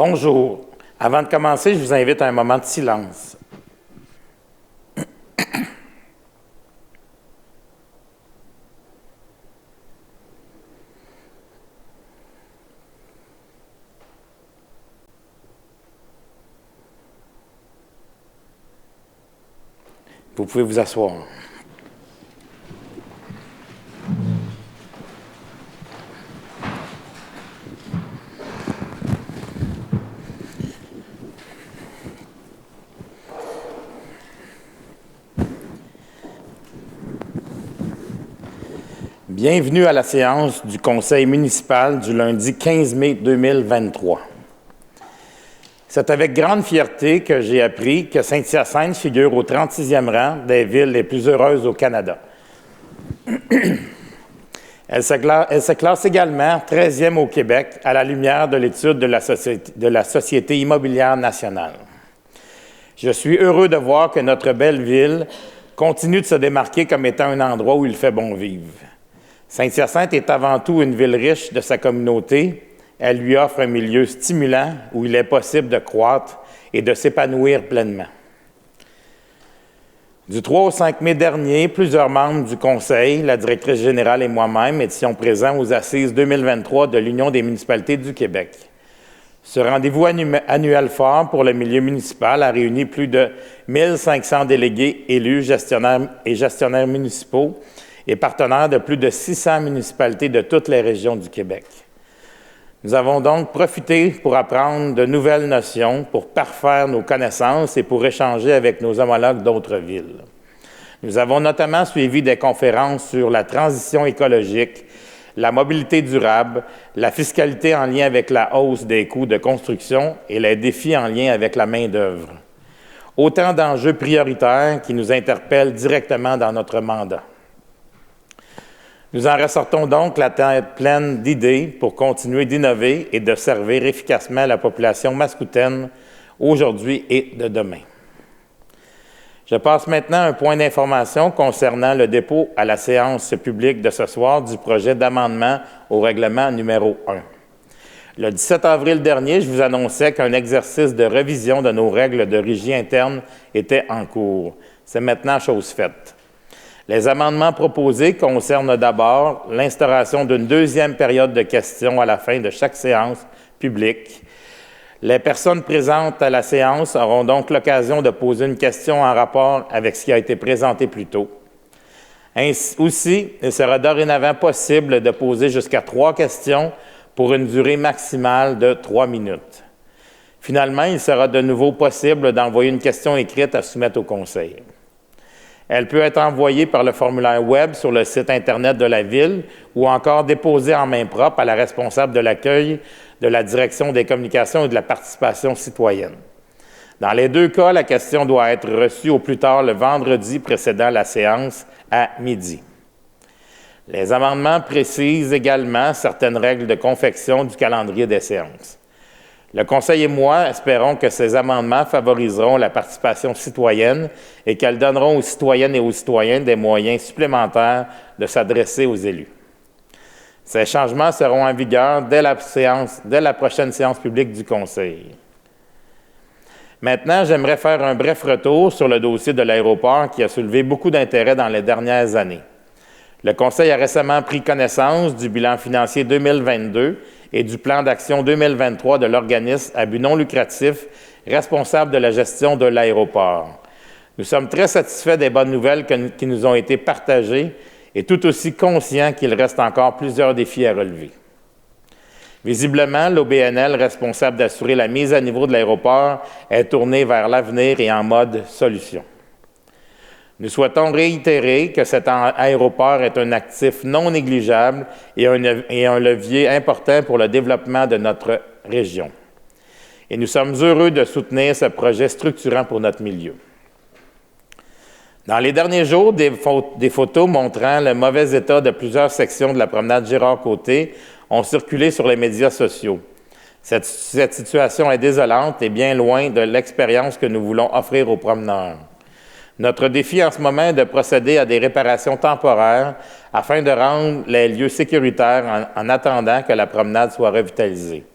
Bonjour. Avant de commencer, je vous invite à un moment de silence. Vous pouvez vous asseoir. Bienvenue à la séance du Conseil municipal du lundi 15 mai 2023. C'est avec grande fierté que j'ai appris que Saint-Hyacinthe figure au 36e rang des villes les plus heureuses au Canada. Elle se classe également 13e au Québec à la lumière de l'étude de la Société immobilière nationale. Je suis heureux de voir que notre belle ville continue de se démarquer comme étant un endroit où il fait bon vivre. Saint-Hyacinthe est avant tout une ville riche de sa communauté. Elle lui offre un milieu stimulant où il est possible de croître et de s'épanouir pleinement. Du 3 au 5 mai dernier, plusieurs membres du Conseil, la directrice générale et moi-même étions présents aux Assises 2023 de l'Union des municipalités du Québec. Ce rendez-vous annuel fort pour le milieu municipal a réuni plus de 1500 délégués élus, gestionnaires et gestionnaires municipaux et partenaires de plus de 600 municipalités de toutes les régions du Québec. Nous avons donc profité pour apprendre de nouvelles notions, pour parfaire nos connaissances et pour échanger avec nos homologues d'autres villes. Nous avons notamment suivi des conférences sur la transition écologique, la mobilité durable, la fiscalité en lien avec la hausse des coûts de construction et les défis en lien avec la main-d'œuvre. Autant d'enjeux prioritaires qui nous interpellent directement dans notre mandat. Nous en ressortons donc la tête pleine d'idées pour continuer d'innover et de servir efficacement la population mascoutaine aujourd'hui et de demain. Je passe maintenant à un point d'information concernant le dépôt à la séance publique de ce soir du projet d'amendement au règlement numéro 1. Le 17 avril dernier, je vous annonçais qu'un exercice de révision de nos règles de régie interne était en cours. C'est maintenant chose faite. Les amendements proposés concernent d'abord l'instauration d'une deuxième période de questions à la fin de chaque séance publique. Les personnes présentes à la séance auront donc l'occasion de poser une question en rapport avec ce qui a été présenté plus tôt. Ainsi, aussi, il sera dorénavant possible de poser jusqu'à 3 questions pour une durée maximale de 3 minutes. Finalement, il sera de nouveau possible d'envoyer une question écrite à soumettre au Conseil. Elle peut être envoyée par le formulaire Web sur le site Internet de la Ville ou encore déposée en main propre à la responsable de l'accueil de la Direction des communications et de la participation citoyenne. Dans les 2 cas, la question doit être reçue au plus tard le vendredi précédant la séance à midi. Les amendements précisent également certaines règles de confection du calendrier des séances. Le Conseil et moi espérons que ces amendements favoriseront la participation citoyenne et qu'elles donneront aux citoyennes et aux citoyens des moyens supplémentaires de s'adresser aux élus. Ces changements seront en vigueur dès la prochaine séance publique du Conseil. Maintenant, j'aimerais faire un bref retour sur le dossier de l'aéroport qui a soulevé beaucoup d'intérêt dans les dernières années. Le Conseil a récemment pris connaissance du bilan financier 2022 et du plan d'action 2023 de l'organisme à but non lucratif responsable de la gestion de l'aéroport. Nous sommes très satisfaits des bonnes nouvelles qui nous ont été partagées et tout aussi conscients qu'il reste encore plusieurs défis à relever. Visiblement, l'OBNL responsable d'assurer la mise à niveau de l'aéroport est tournée vers l'avenir et en mode solution. Nous souhaitons réitérer que cet aéroport est un actif non négligeable et un levier important pour le développement de notre région. Et nous sommes heureux de soutenir ce projet structurant pour notre milieu. Dans les derniers jours, des photos montrant le mauvais état de plusieurs sections de la promenade Gérard-Côté ont circulé sur les médias sociaux. Cette situation est désolante et bien loin de l'expérience que nous voulons offrir aux promeneurs. Notre défi en ce moment est de procéder à des réparations temporaires afin de rendre les lieux sécuritaires en attendant que la promenade soit revitalisée.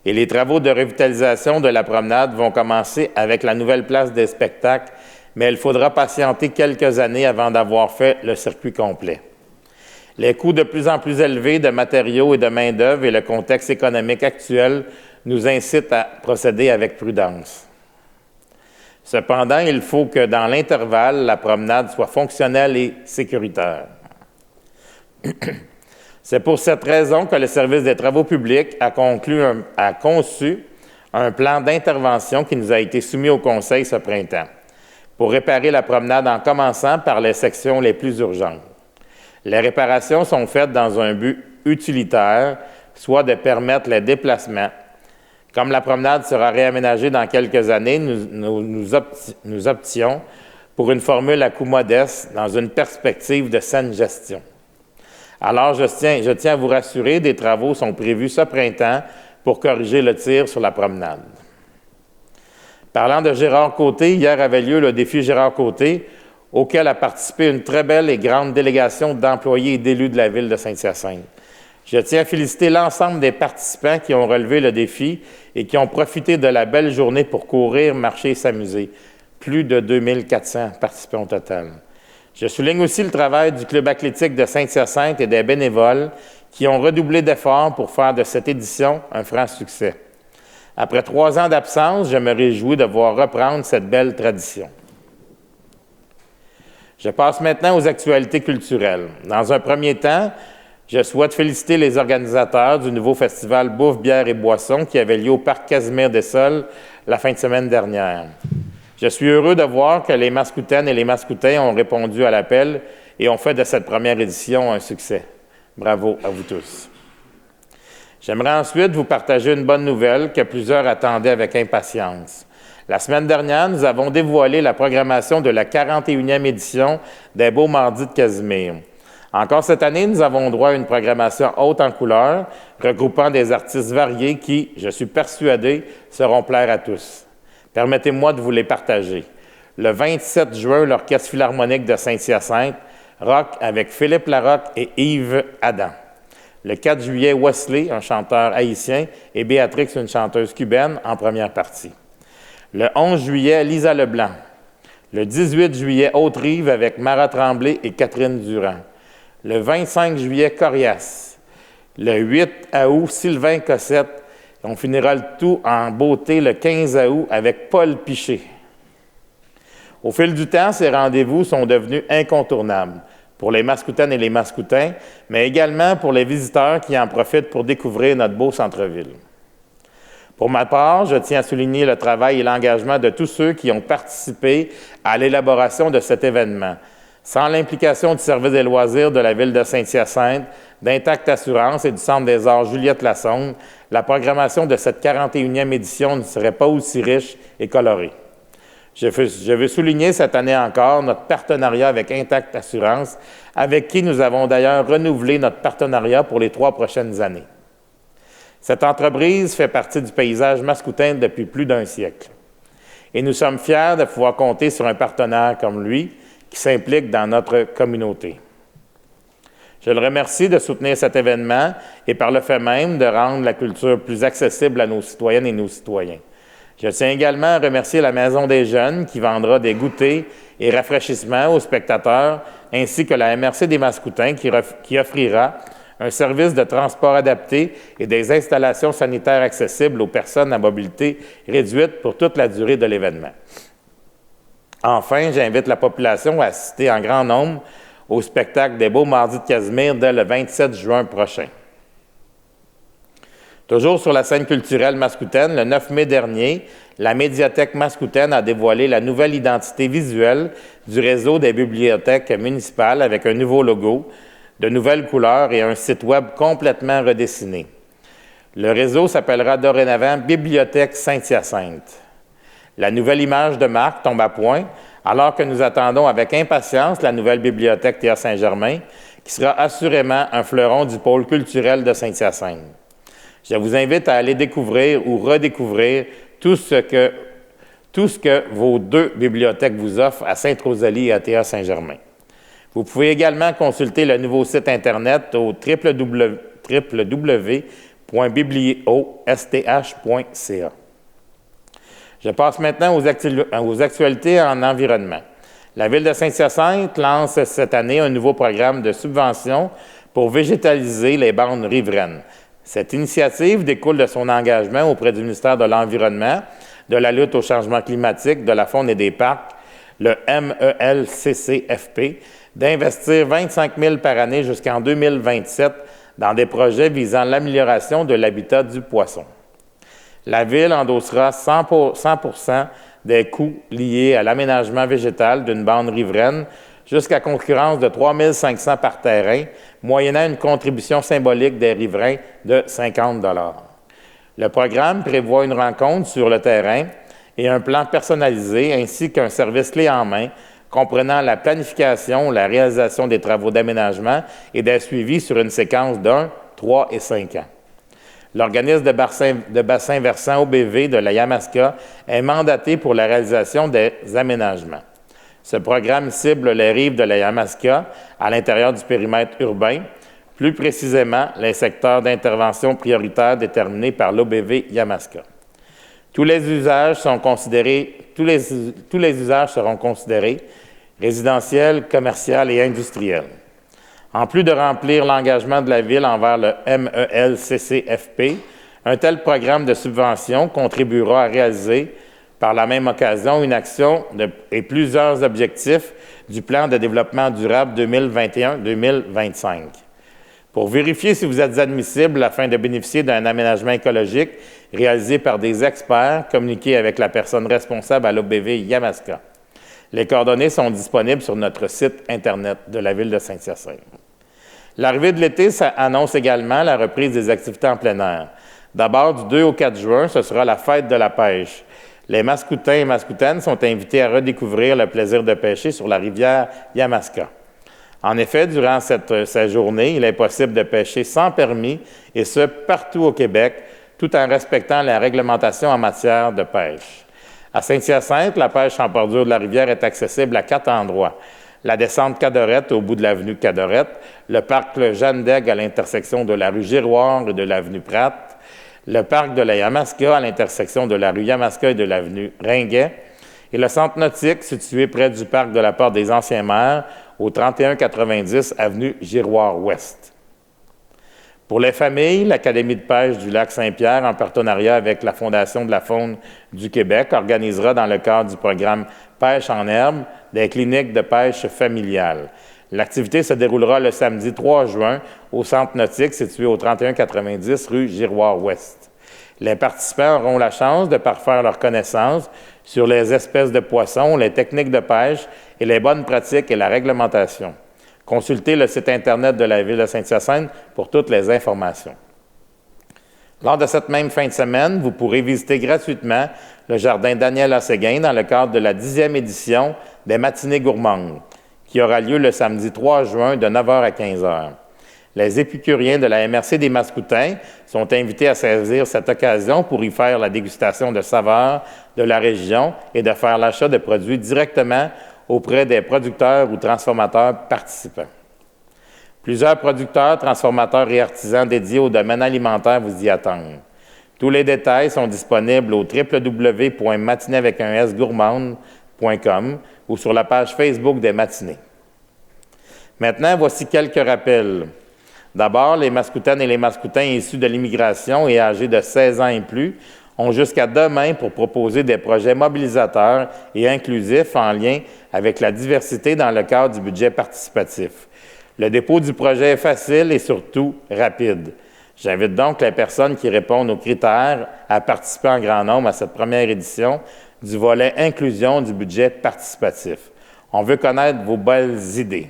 Et les travaux de revitalisation de la promenade vont commencer avec la nouvelle place des spectacles, mais il faudra patienter quelques années avant d'avoir fait le circuit complet. Les coûts de plus en plus élevés de matériaux et de main-d'œuvre et le contexte économique actuel nous incitent à procéder avec prudence. Cependant, il faut que dans l'intervalle, la promenade soit fonctionnelle et sécuritaire. C'est pour cette raison que le service des travaux publics a conçu un plan d'intervention qui nous a été soumis au Conseil ce printemps pour réparer la promenade en commençant par les sections les plus urgentes. Les réparations sont faites dans un but utilitaire, soit de permettre les déplacements. Comme la promenade sera réaménagée dans quelques années, nous options pour une formule à coût modeste dans une perspective de saine gestion. Alors, je tiens à vous rassurer, des travaux sont prévus ce printemps pour corriger le tir sur la promenade. Parlant de Gérard Côté, hier avait lieu le défi Gérard Côté, auquel a participé une très belle et grande délégation d'employés et d'élus de la ville de Saint-Hyacinthe. Je tiens à féliciter l'ensemble des participants qui ont relevé le défi et qui ont profité de la belle journée pour courir, marcher et s'amuser. Plus de 2400 participants au total. Je souligne aussi le travail du Club athlétique de Saint-Hyacinthe et des bénévoles qui ont redoublé d'efforts pour faire de cette édition un franc succès. Après 3 ans d'absence, je me réjouis de voir reprendre cette belle tradition. Je passe maintenant aux actualités culturelles. Dans un premier temps, je souhaite féliciter les organisateurs du nouveau festival Bouffe, bière et boissons qui avait lieu au Parc Casimir-Dessolles la fin de semaine dernière. Je suis heureux de voir que les Mascoutaines et les Mascoutains ont répondu à l'appel et ont fait de cette première édition un succès. Bravo à vous tous. J'aimerais ensuite vous partager une bonne nouvelle que plusieurs attendaient avec impatience. La semaine dernière, nous avons dévoilé la programmation de la 41e édition des Beaux Mardis de Casimir. Encore cette année, nous avons droit à une programmation haute en couleurs, regroupant des artistes variés qui, je suis persuadé, seront plaire à tous. Permettez-moi de vous les partager. Le 27 juin, l'Orchestre philharmonique de Saint-Hyacinthe rock avec Philippe Larocque et Yves Adam. Le 4 juillet, Wesley, un chanteur haïtien, et Béatrix, une chanteuse cubaine, en première partie. Le 11 juillet, Lisa Leblanc. Le 18 juillet, Haute-Rive avec Mara Tremblay et Catherine Durand. Le 25 juillet, Corias. Le 8 août, Sylvain Cossette. On finira le tout en beauté le 15 août avec Paul Piché. Au fil du temps, ces rendez-vous sont devenus incontournables pour les Mascoutaines et les Mascoutains, mais également pour les visiteurs qui en profitent pour découvrir notre beau centre-ville. Pour ma part, je tiens à souligner le travail et l'engagement de tous ceux qui ont participé à l'élaboration de cet événement. Sans l'implication du service des loisirs de la ville de Saint-Hyacinthe, d'Intact Assurance et du Centre des arts Juliette Lassonde, la programmation de cette 41e édition ne serait pas aussi riche et colorée. Je veux souligner cette année encore notre partenariat avec Intact Assurance, avec qui nous avons d'ailleurs renouvelé notre partenariat pour les 3 prochaines années. Cette entreprise fait partie du paysage mascoutin depuis plus d'1 siècle. Et nous sommes fiers de pouvoir compter sur un partenaire comme lui qui s'implique dans notre communauté. Je le remercie de soutenir cet événement et par le fait même de rendre la culture plus accessible à nos citoyennes et nos citoyens. Je tiens également à remercier la Maison des Jeunes qui vendra des goûters et rafraîchissements aux spectateurs, ainsi que la MRC des Mascoutins qui offrira un service de transport adapté et des installations sanitaires accessibles aux personnes à mobilité réduite pour toute la durée de l'événement. Enfin, j'invite la population à assister en grand nombre au spectacle des Beaux Mardis de Casimir dès le 27 juin prochain. Toujours sur la scène culturelle mascoutaine, le 9 mai dernier, la Médiathèque mascoutaine a dévoilé la nouvelle identité visuelle du réseau des bibliothèques municipales avec un nouveau logo, de nouvelles couleurs et un site web complètement redessiné. Le réseau s'appellera dorénavant Bibliothèque Saint-Hyacinthe. La nouvelle image de marque tombe à point, alors que nous attendons avec impatience la nouvelle bibliothèque Théa Saint-Germain, qui sera assurément un fleuron du pôle culturel de Saint-Hyacinthe. Je vous invite à aller découvrir ou redécouvrir tout ce que vos 2 bibliothèques vous offrent à Sainte-Rosalie et à Théa Saint-Germain. Vous pouvez également consulter le nouveau site Internet au www.bibliothèque www.bibliosth.ca. Je passe maintenant aux actualités en environnement. La Ville de Saint-Hyacinthe lance cette année un nouveau programme de subvention pour végétaliser les bandes riveraines. Cette initiative découle de son engagement auprès du ministère de l'Environnement, de la lutte au changement climatique, de la faune et des parcs, le MELCCFP, d'investir 25 000 par année jusqu'en 2027 dans des projets visant l'amélioration de l'habitat du poisson. La Ville endossera 100 % des coûts liés à l'aménagement végétal d'une bande riveraine jusqu'à concurrence de 3 500 par terrain, moyennant une contribution symbolique des riverains de 50 $. Le programme prévoit une rencontre sur le terrain et un plan personnalisé ainsi qu'un service clé en main comprenant la planification, la réalisation des travaux d'aménagement et des suivis sur une séquence d'1, 3 et 5 ans. L'organisme de bassin versant OBV de la Yamaska est mandaté pour la réalisation des aménagements. Ce programme cible les rives de la Yamaska à l'intérieur du périmètre urbain, plus précisément les secteurs d'intervention prioritaires déterminés par l'OBV Yamaska. Tous les usages seront considérés, résidentiels, commerciaux et industriels. En plus de remplir l'engagement de la Ville envers le MELCCFP, un tel programme de subvention contribuera à réaliser par la même occasion une action et plusieurs objectifs du plan de développement durable 2021-2025. Pour vérifier si vous êtes admissible afin de bénéficier d'un aménagement écologique réalisé par des experts, communiquez avec la personne responsable à l'OBV Yamaska. Les coordonnées sont disponibles sur notre site Internet de la Ville de Saint-Hyacinthe. L'arrivée de l'été annonce également la reprise des activités en plein air. D'abord, du 2 au 4 juin, ce sera la fête de la pêche. Les Mascoutins et Mascoutaines sont invités à redécouvrir le plaisir de pêcher sur la rivière Yamaska. En effet, durant cette journée, il est possible de pêcher sans permis, et ce, partout au Québec, tout en respectant la réglementation en matière de pêche. À Saint-Hyacinthe, la pêche en bordure de la rivière est accessible à 4 endroits. La descente Cadorette au bout de l'avenue Cadorette, le parc Jeanne d'Aigues à l'intersection de la rue Giroir et de l'avenue Pratt, le parc de la Yamaska à l'intersection de la rue Yamaska et de l'avenue Ringuet, et le centre nautique situé près du parc de la Porte des Anciens Maires au 3190 avenue Giroir-Ouest. Pour les familles, l'Académie de pêche du lac Saint-Pierre, en partenariat avec la Fondation de la faune du Québec, organisera dans le cadre du programme Pêche en herbe des cliniques de pêche familiale. L'activité se déroulera le samedi 3 juin au centre nautique situé au 3190 rue Giroir-Ouest. Les participants auront la chance de parfaire leurs connaissances sur les espèces de poissons, les techniques de pêche et les bonnes pratiques et la réglementation. Consultez le site Internet de la Ville de Saint-Hyacinthe pour toutes les informations. Lors de cette même fin de semaine, vous pourrez visiter gratuitement le jardin Daniel Asséguin dans le cadre de la 10e édition des Matinées gourmandes, qui aura lieu le samedi 3 juin de 9 h à 15 h. Les épicuriens de la MRC des Mascoutins sont invités à saisir cette occasion pour y faire la dégustation de saveurs de la région et de faire l'achat de produits directement auprès des producteurs ou transformateurs participants. Plusieurs producteurs, transformateurs et artisans dédiés au domaine alimentaire vous y attendent. Tous les détails sont disponibles au www.matinées.com ou sur la page Facebook des Matinées. Maintenant, voici quelques rappels. D'abord, les Mascoutaines et les Mascoutins issus de l'immigration et âgés de 16 ans et plus ont jusqu'à demain pour proposer des projets mobilisateurs et inclusifs en lien avec la diversité dans le cadre du budget participatif. Le dépôt du projet est facile et surtout rapide. J'invite donc les personnes qui répondent aux critères à participer en grand nombre à cette première édition du volet inclusion du budget participatif. On veut connaître vos belles idées.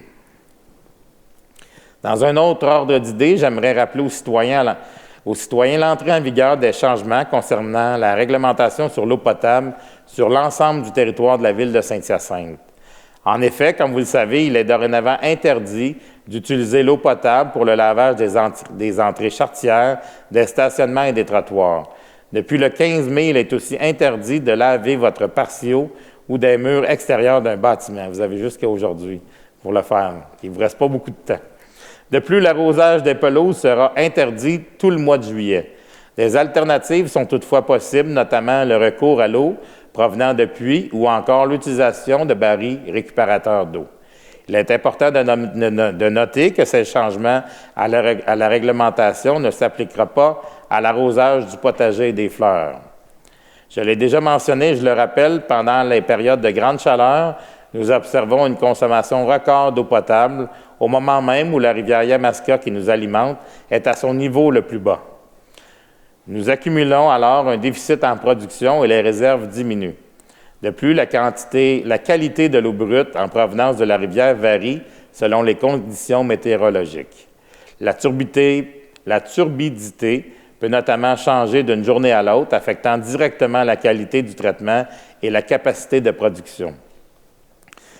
Dans un autre ordre d'idées, j'aimerais rappeler aux citoyens l'entrée en vigueur des changements concernant la réglementation sur l'eau potable sur l'ensemble du territoire de la Ville de Saint-Hyacinthe. En effet, comme vous le savez, il est dorénavant interdit d'utiliser l'eau potable pour le lavage des entrées charretières, des stationnements et des trottoirs. Depuis le 15 mai, il est aussi interdit de laver votre patio ou des murs extérieurs d'un bâtiment. Vous avez jusqu'à aujourd'hui pour le faire. Il ne vous reste pas beaucoup de temps. De plus, l'arrosage des pelouses sera interdit tout le mois de juillet. Des alternatives sont toutefois possibles, notamment le recours à l'eau provenant de puits ou encore l'utilisation de barils récupérateurs d'eau. Il est important de noter que ces changements à la réglementation ne s'appliquera pas à l'arrosage du potager et des fleurs. Je l'ai déjà mentionné, je le rappelle, pendant les périodes de grande chaleur, nous observons une consommation record d'eau potable au moment même où la rivière Yamaska qui nous alimente est à son niveau le plus bas. Nous accumulons alors un déficit en production et les réserves diminuent. De plus, la qualité de l'eau brute en provenance de la rivière varie selon les conditions météorologiques. La turbidité peut notamment changer d'une journée à l'autre, affectant directement la qualité du traitement et la capacité de production.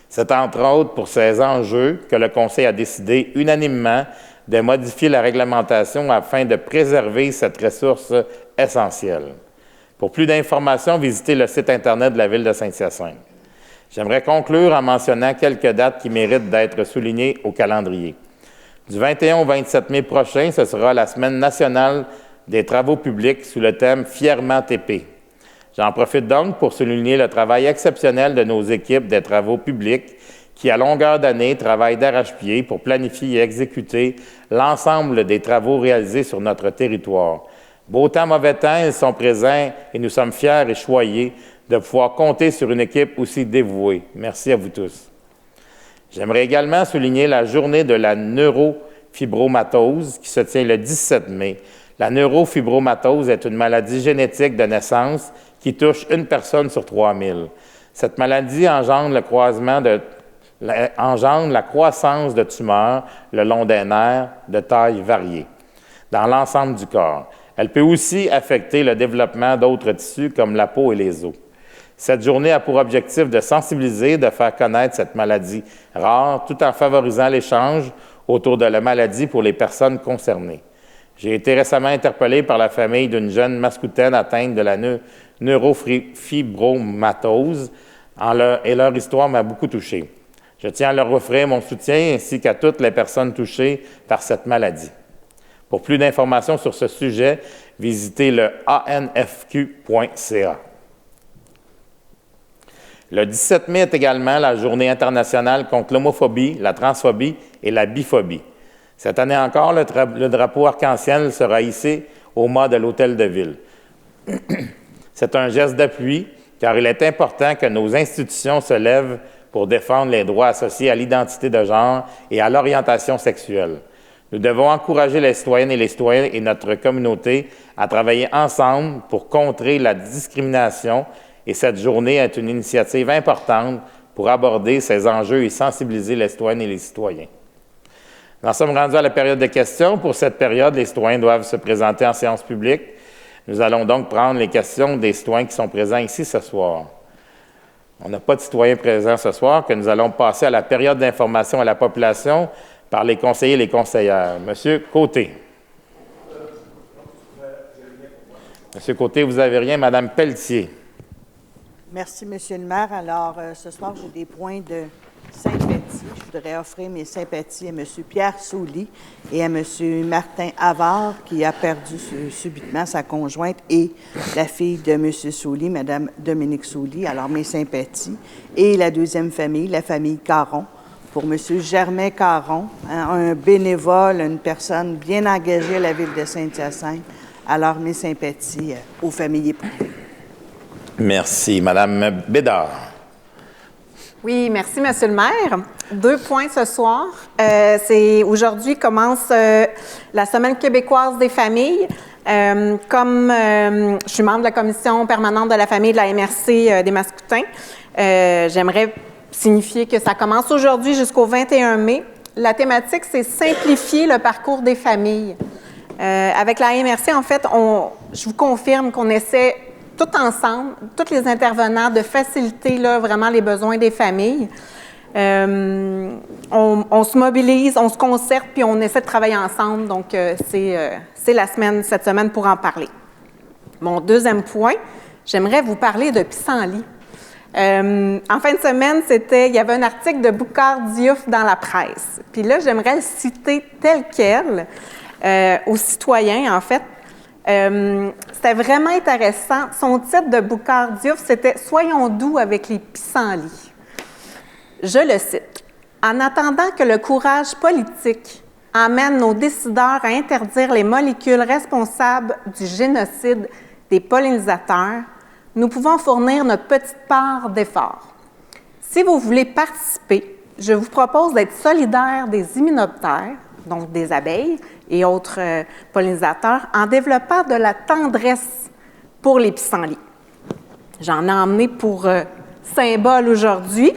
C'est entre autres pour ces enjeux que le Conseil a décidé unanimement de modifier la réglementation afin de préserver cette ressource essentielle. Pour plus d'informations, visitez le site Internet de la Ville de Saint-Hyacinthe. J'aimerais conclure en mentionnant quelques dates qui méritent d'être soulignées au calendrier. Du 21 au 27 mai prochain, ce sera la Semaine nationale des travaux publics sous le thème « Fièrement TP ». J'en profite donc pour souligner le travail exceptionnel de nos équipes des travaux publics qui, à longueur d'année, travaillent d'arrache-pied pour planifier et exécuter l'ensemble des travaux réalisés sur notre territoire. Beau temps, mauvais temps, ils sont présents et nous sommes fiers et choyés de pouvoir compter sur une équipe aussi dévouée. Merci à vous tous. J'aimerais également souligner la journée de la neurofibromatose qui se tient le 17 mai. La neurofibromatose est une maladie génétique de naissance qui touche une personne sur 3000. Cette maladie engendre la croissance de tumeurs le long des nerfs de taille variée dans l'ensemble du corps. Elle peut aussi affecter le développement d'autres tissus comme la peau et les os. Cette journée a pour objectif de sensibiliser, de faire connaître cette maladie rare, tout en favorisant l'échange autour de la maladie pour les personnes concernées. J'ai été récemment interpellé par la famille d'une jeune mascoutaine atteinte de la neurofibromatose et leur histoire m'a beaucoup touché. Je tiens à leur offrir mon soutien ainsi qu'à toutes les personnes touchées par cette maladie. Pour plus d'informations sur ce sujet, visitez le anfq.ca. Le 17 mai est également la Journée internationale contre l'homophobie, la transphobie et la biphobie. Cette année encore, le drapeau arc-en-ciel sera hissé au mât de l'Hôtel de Ville. C'est un geste d'appui, car il est important que nos institutions se lèvent pour défendre les droits associés à l'identité de genre et à l'orientation sexuelle. Nous devons encourager les citoyennes et les citoyens et notre communauté à travailler ensemble pour contrer la discrimination et cette journée est une initiative importante pour aborder ces enjeux et sensibiliser les citoyennes et les citoyens. Nous en sommes rendus à la période de questions. Pour cette période, les citoyens doivent se présenter en séance publique. Nous allons donc prendre les questions des citoyens qui sont présents ici ce soir. On n'a pas de citoyens présents ce soir, que nous allons passer à la période d'information à la population par les conseillers et les conseillères. Monsieur Côté. Monsieur Côté, vous n'avez rien. Madame Pelletier. Merci, Monsieur le maire. Alors, ce soir, j'ai des points de sympathie. Je voudrais offrir mes sympathies à M. Pierre Souly et à M. Martin Havard, qui a perdu subitement sa conjointe et la fille de M. Souly, Mme Dominique Souly. Alors, mes sympathies. Et la deuxième famille, la famille Caron, pour M. Germain Caron, un bénévole, une personne bien engagée à la Ville de Saint-Hyacinthe. Alors, mes sympathies aux familles éprouvées. Merci. Madame Bédard. Oui, merci, Monsieur le maire. 2 points ce soir. Aujourd'hui commence la Semaine québécoise des familles. Comme je suis membre de la commission permanente de la famille de la MRC des Mascoutins, j'aimerais signifier que ça commence aujourd'hui jusqu'au 21 mai. La thématique, c'est simplifier le parcours des familles. Avec la MRC, en fait, je vous confirme qu'on essaie tout ensemble, tous les intervenants, de faciliter là, vraiment les besoins des familles. On se mobilise, on se concerte, puis on essaie de travailler ensemble. Donc, c'est cette semaine pour en parler. Mon deuxième point, j'aimerais vous parler de pissenlit. En fin de semaine, il y avait un article de Boucard Diouf dans la presse. Puis là, j'aimerais le citer tel quel aux citoyens, en fait. C'était vraiment intéressant. Son titre de Boucard Diouf, c'était « Soyons doux avec les pissenlits ». Je le cite. « En attendant que le courage politique amène nos décideurs à interdire les molécules responsables du génocide des pollinisateurs, nous pouvons fournir notre petite part d'effort. Si vous voulez participer, je vous propose d'être solidaire des hyménoptères, donc des abeilles et autres pollinisateurs, en développant de la tendresse pour les pissenlits. » J'en ai emmené pour symbole aujourd'hui.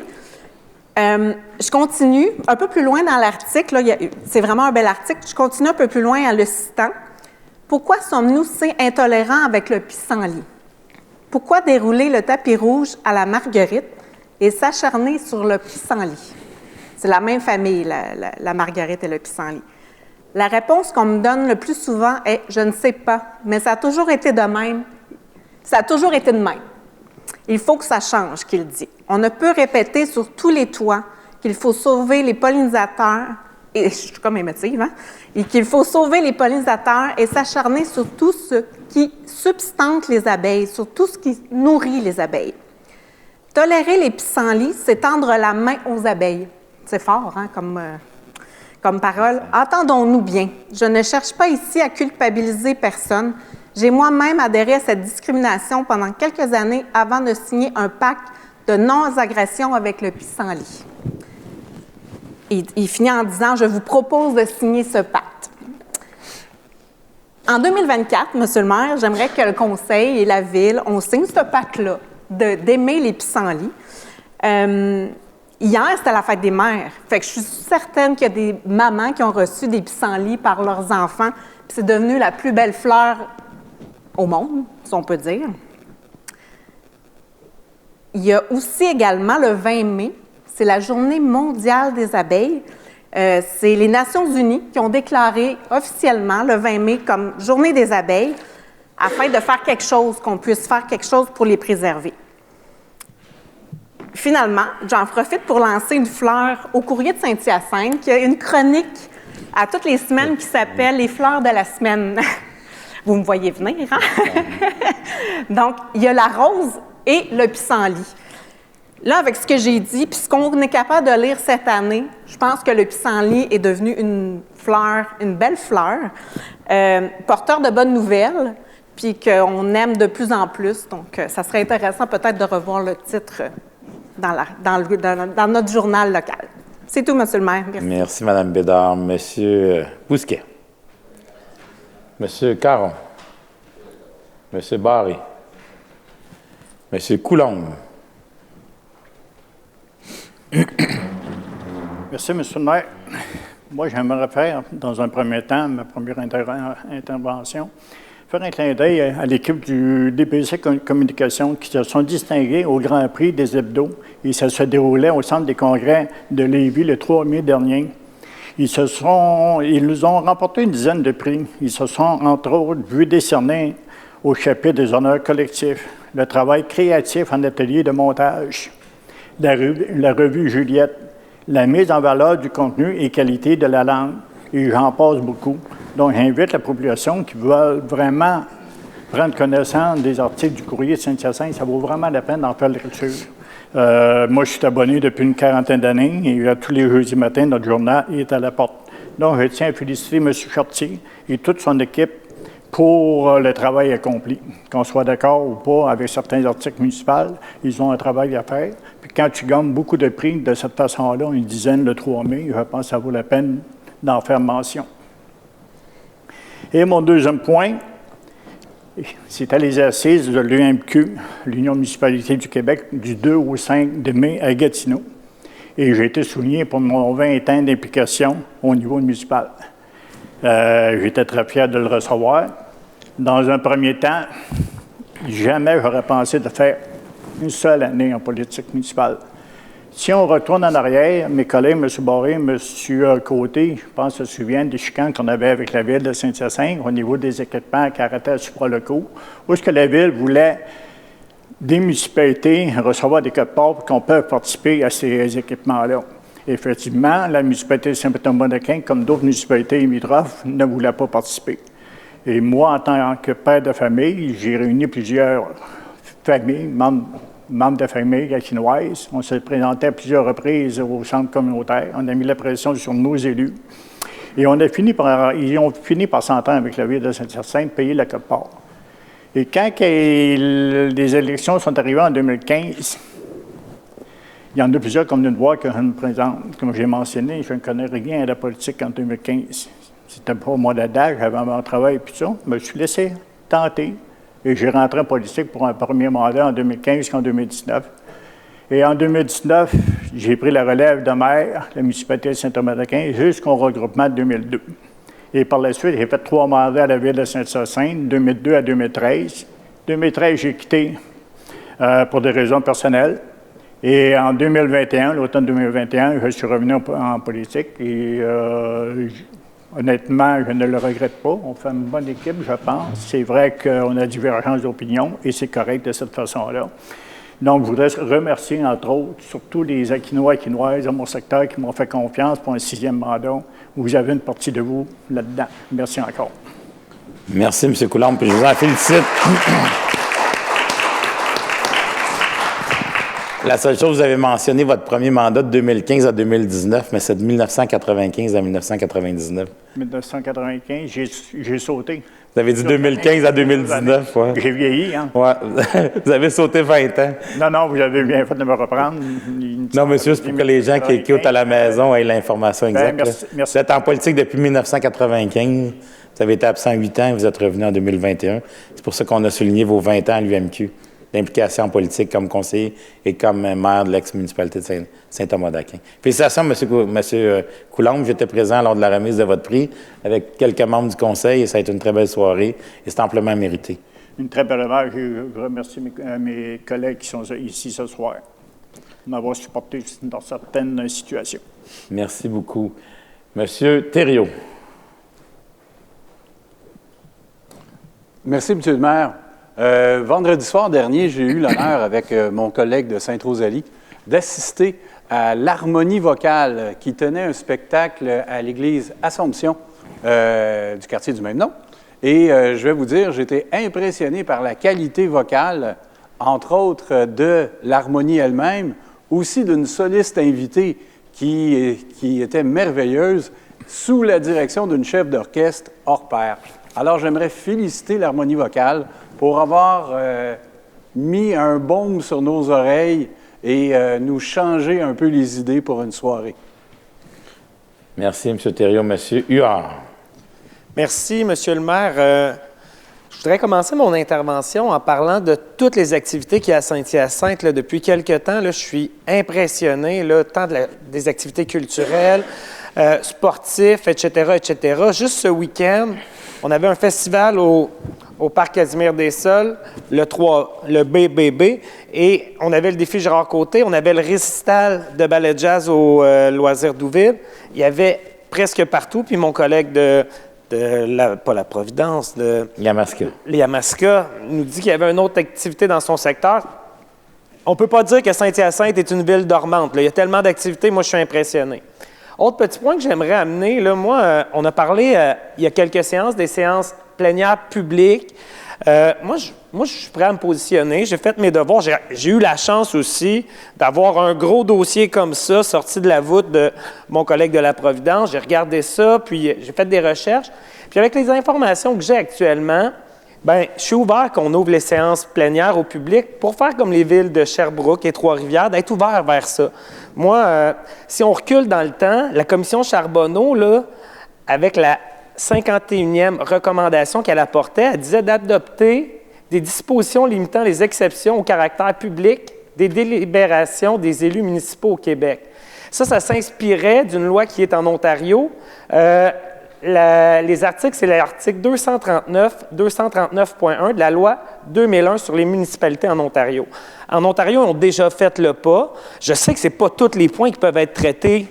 Je continue un peu plus loin dans l'article. C'est vraiment un bel article. Je continue un peu plus loin en le citant. Pourquoi sommes-nous si intolérants avec le pissenlit? Pourquoi dérouler le tapis rouge à la marguerite et s'acharner sur le pissenlit? C'est la même famille, la marguerite et le pissenlit. La réponse qu'on me donne le plus souvent est « je ne sais pas, mais ça a toujours été de même. Ça a toujours été de même. Il faut que ça change, qu'il dit. On ne peut répéter sur tous les toits qu'il faut sauver les pollinisateurs, et je suis comme émotive, hein? Et qu'il faut sauver les pollinisateurs et s'acharner sur tout ce qui substante les abeilles, sur tout ce qui nourrit les abeilles. Tolérer les pissenlits, c'est tendre la main aux abeilles. » C'est fort, hein, comme parole. Entendons-nous bien. Je ne cherche pas ici à culpabiliser personne. J'ai moi-même adhéré à cette discrimination pendant quelques années avant de signer un pacte de non-agression avec le pissenlit. Il finit en disant « Je vous propose de signer ce pacte. » En 2024, M. le maire, j'aimerais que le conseil et la ville, on signe ce pacte-là d'aimer les pissenlits. Hier, c'était la fête des mères. Fait que je suis certaine qu'il y a des mamans qui ont reçu des pissenlits par leurs enfants. Puis c'est devenu la plus belle fleur au monde, si on peut dire. Il y a aussi également le 20 mai, c'est la Journée mondiale des abeilles. C'est les Nations unies qui ont déclaré officiellement le 20 mai comme Journée des abeilles afin de faire quelque chose, qu'on puisse faire quelque chose pour les préserver. Finalement, j'en profite pour lancer une fleur au Courrier de Saint-Hyacinthe qui a une chronique à toutes les semaines qui s'appelle « Les fleurs de la semaine ». Vous me voyez venir, hein? Donc, il y a la rose et le pissenlit. Là, avec ce que j'ai dit, puis ce qu'on est capable de lire cette année, je pense que le pissenlit est devenu une fleur, une belle fleur, porteur de bonnes nouvelles, puis qu'on aime de plus en plus. Donc, ça serait intéressant peut-être de revoir le titre dans notre journal local. C'est tout, M. le maire. Merci. Merci, Mme Bédard. M. Bousquet. M. Caron. M. Barré. M. Coulombe. Merci, M. le maire. Moi, j'aimerais faire, dans un premier temps, ma première intervention, faire un clin d'œil à l'équipe du DPC Communication qui se sont distingués au Grand Prix des hebdos et ça se déroulait au Centre des congrès de Lévis le 3 mai dernier. Ils nous ont remporté une dizaine de prix. Ils se sont, entre autres, vus décerner au chapitre des honneurs collectifs le travail créatif en atelier de montage, la revue Juliette, la mise en valeur du contenu et qualité de la langue. Et j'en passe beaucoup. Donc, j'invite la population qui veut vraiment prendre connaissance des articles du Courrier de Saint-Hyacinthe. Ça vaut vraiment la peine d'en faire la lecture. Moi, je suis abonné depuis une quarantaine d'années et tous les jeudis matins, notre journal est à la porte. Donc, je tiens à féliciter M. Chartier et toute son équipe pour le travail accompli. Qu'on soit d'accord ou pas avec certains articles municipaux, ils ont un travail à faire. Puis quand tu gagnes beaucoup de prix de cette façon-là, une dizaine le 3 mai, je pense que ça vaut la peine d'en faire mention. Et mon deuxième point, c'était les assises de l'UMQ, l'Union municipalité du Québec, du 2 au 5 de mai à Gatineau. Et j'ai été souligné pour mon 20 ans d'implication au niveau municipal. J'étais très fier de le recevoir. Dans un premier temps, jamais j'aurais pensé de faire une seule année en politique municipale. Si on retourne en arrière, mes collègues, M. Barré, M. Côté, je pense, se souviennent des chicanes qu'on avait avec la Ville de Saint-Hyacinthe au niveau des équipements caractères supralocaux, où est-ce que la Ville voulait des municipalités recevoir des codes-parts pour qu'on puisse participer à ces équipements-là. Effectivement, la municipalité de Saint-Thomas-de-Aquin, comme d'autres municipalités limitrophes, ne voulait pas participer. Et moi, en tant que père de famille, j'ai réuni plusieurs familles, membres de famille aquinoises. On s'est présenté à plusieurs reprises au centre communautaire. On a mis la pression sur nos élus. Et ils ont fini par s'entendre avec la ville de Saint-Hyacinthe, payer la quote-part. Et quand les élections sont arrivées en 2015, il y en a plusieurs comme une voix que je me présente. Comme j'ai mentionné, je ne connais rien à la politique en 2015. C'était pas moi d'âge, j'avais mon travail et tout ça. Mais je me suis laissé tenter. Et j'ai rentré en politique pour un premier mandat en 2015 jusqu'en 2019. Et en 2019, j'ai pris la relève de maire, la municipalité de Saint-Thomas-d'Aquin, jusqu'au regroupement de 2002. Et par la suite, j'ai fait 3 mandats à la ville de Saint-Hyacinthe, 2002 à 2013. 2013, j'ai quitté pour des raisons personnelles. Et en 2021, l'automne 2021, je suis revenu en politique et honnêtement, je ne le regrette pas. On fait une bonne équipe, je pense. C'est vrai qu'on a divergence d'opinion et c'est correct de cette façon-là. Donc, je voudrais remercier, entre autres, surtout les Aquinois et Aquinoises de mon secteur qui m'ont fait confiance pour un 6e mandat. Vous avez une partie de vous là-dedans. Merci encore. Merci, M. Coulombe, puis je vous en félicite. La seule chose, vous avez mentionné votre premier mandat de 2015 à 2019, mais c'est de 1995 à 1999. 1995, j'ai sauté. Vous avez dit 2015 à 2019, oui. J'ai vieilli, hein? Oui. Vous avez sauté 20 ans. Non, vous avez bien fait de me reprendre. Non, monsieur, c'est pour que les gens qui écoutent à la maison aient l'information exacte. Merci. Vous êtes en politique depuis 1995. Vous avez été absent 8 ans et vous êtes revenu en 2021. C'est pour ça qu'on a souligné vos 20 ans à l'UMQ. L'implication en politique comme conseiller et comme maire de l'ex-municipalité de Saint-Thomas-d'Aquin. Félicitations, M. Coulombe. J'étais présent lors de la remise de votre prix avec quelques membres du conseil et ça a été une très belle soirée et c'est amplement mérité. Une très belle heure. Je remercie mes collègues qui sont ici ce soir de m'avoir supporté dans certaines situations. Merci beaucoup. Monsieur Thériault. Merci, M. le maire. Vendredi soir dernier, j'ai eu l'honneur, avec mon collègue de Sainte-Rosalie, d'assister à l'harmonie vocale qui tenait un spectacle à l'église Assomption du quartier du même nom. Et je vais vous dire, j'étais impressionné par la qualité vocale, entre autres de l'harmonie elle-même, aussi d'une soliste invitée qui était merveilleuse, sous la direction d'une chef d'orchestre hors pair. Alors, j'aimerais féliciter l'harmonie vocale pour avoir mis un baume sur nos oreilles et nous changer un peu les idées pour une soirée. Merci, M. Thériault. M. Huard. Merci, M. le maire. Je voudrais commencer mon intervention en parlant de toutes les activités qu'il y a à Saint-Hyacinthe. Là, depuis quelque temps, là, je suis impressionné, là, tant des activités culturelles, sportifs, etc., etc. Juste ce week-end, on avait un festival au Parc Casimir-des-Sols, le BBB, et on avait le défi Gérard Côté, on avait le récital de ballet jazz au Loisir Douville. Il y avait presque partout, puis mon collègue pas la Providence, de Yamaska nous dit qu'il y avait une autre activité dans son secteur. On ne peut pas dire que Saint-Hyacinthe est une ville dormante. Là. Il y a tellement d'activités, moi je suis impressionné. Autre petit point que j'aimerais amener, là, moi, on a parlé il y a quelques séances, des séances plénières publiques. Moi, je suis prêt à me positionner. J'ai fait mes devoirs. J'ai eu la chance aussi d'avoir un gros dossier comme ça, sorti de la voûte de mon collègue de la Providence. J'ai regardé ça, puis j'ai fait des recherches. Puis avec les informations que j'ai actuellement, bien, je suis ouvert qu'on ouvre les séances plénières au public pour faire comme les villes de Sherbrooke et Trois-Rivières, d'être ouvert vers ça. Moi, si on recule dans le temps, la commission Charbonneau, là, avec la 51e recommandation qu'elle apportait, elle disait d'adopter des dispositions limitant les exceptions au caractère public des délibérations des élus municipaux au Québec. Ça s'inspirait d'une loi qui est en Ontario. Les articles, c'est l'article 239.1 de la loi 2001 sur les municipalités en Ontario. En Ontario, ils ont déjà fait le pas. Je sais que ce n'est pas tous les points qui peuvent être traités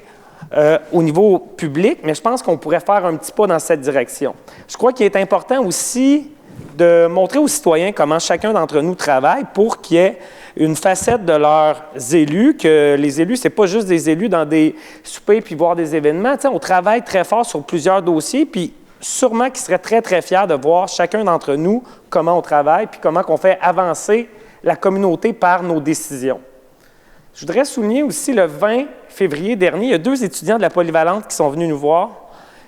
au niveau public, mais je pense qu'on pourrait faire un petit pas dans cette direction. Je crois qu'il est important aussi de montrer aux citoyens comment chacun d'entre nous travaille pour qu'il y ait une facette de leurs élus, que les élus, c'est pas juste des élus dans des soupers puis voir des événements. T'sais, on travaille très fort sur plusieurs dossiers, puis sûrement qu'ils seraient très, très fiers de voir chacun d'entre nous comment on travaille puis comment on fait avancer la communauté par nos décisions. Je voudrais souligner aussi le 20 février dernier, il y a 2 étudiants de la polyvalente qui sont venus nous voir.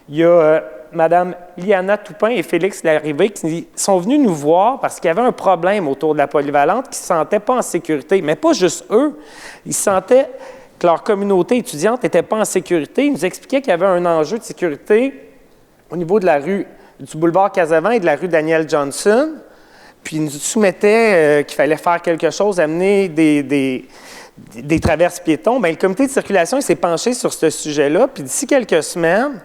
Il y a Mme Liana Toupin et Félix Larrivée qui sont venus nous voir parce qu'il y avait un problème autour de la polyvalente, qui ne se sentaient pas en sécurité. Mais pas juste eux, ils sentaient que leur communauté étudiante n'était pas en sécurité. Ils nous expliquaient qu'il y avait un enjeu de sécurité au niveau de la rue du boulevard Casavant et de la rue Daniel Johnson. Puis ils nous soumettaient qu'il fallait faire quelque chose, amener des traverses piétons. Bien, le comité de circulation s'est penché sur ce sujet-là. Puis d'ici quelques semaines,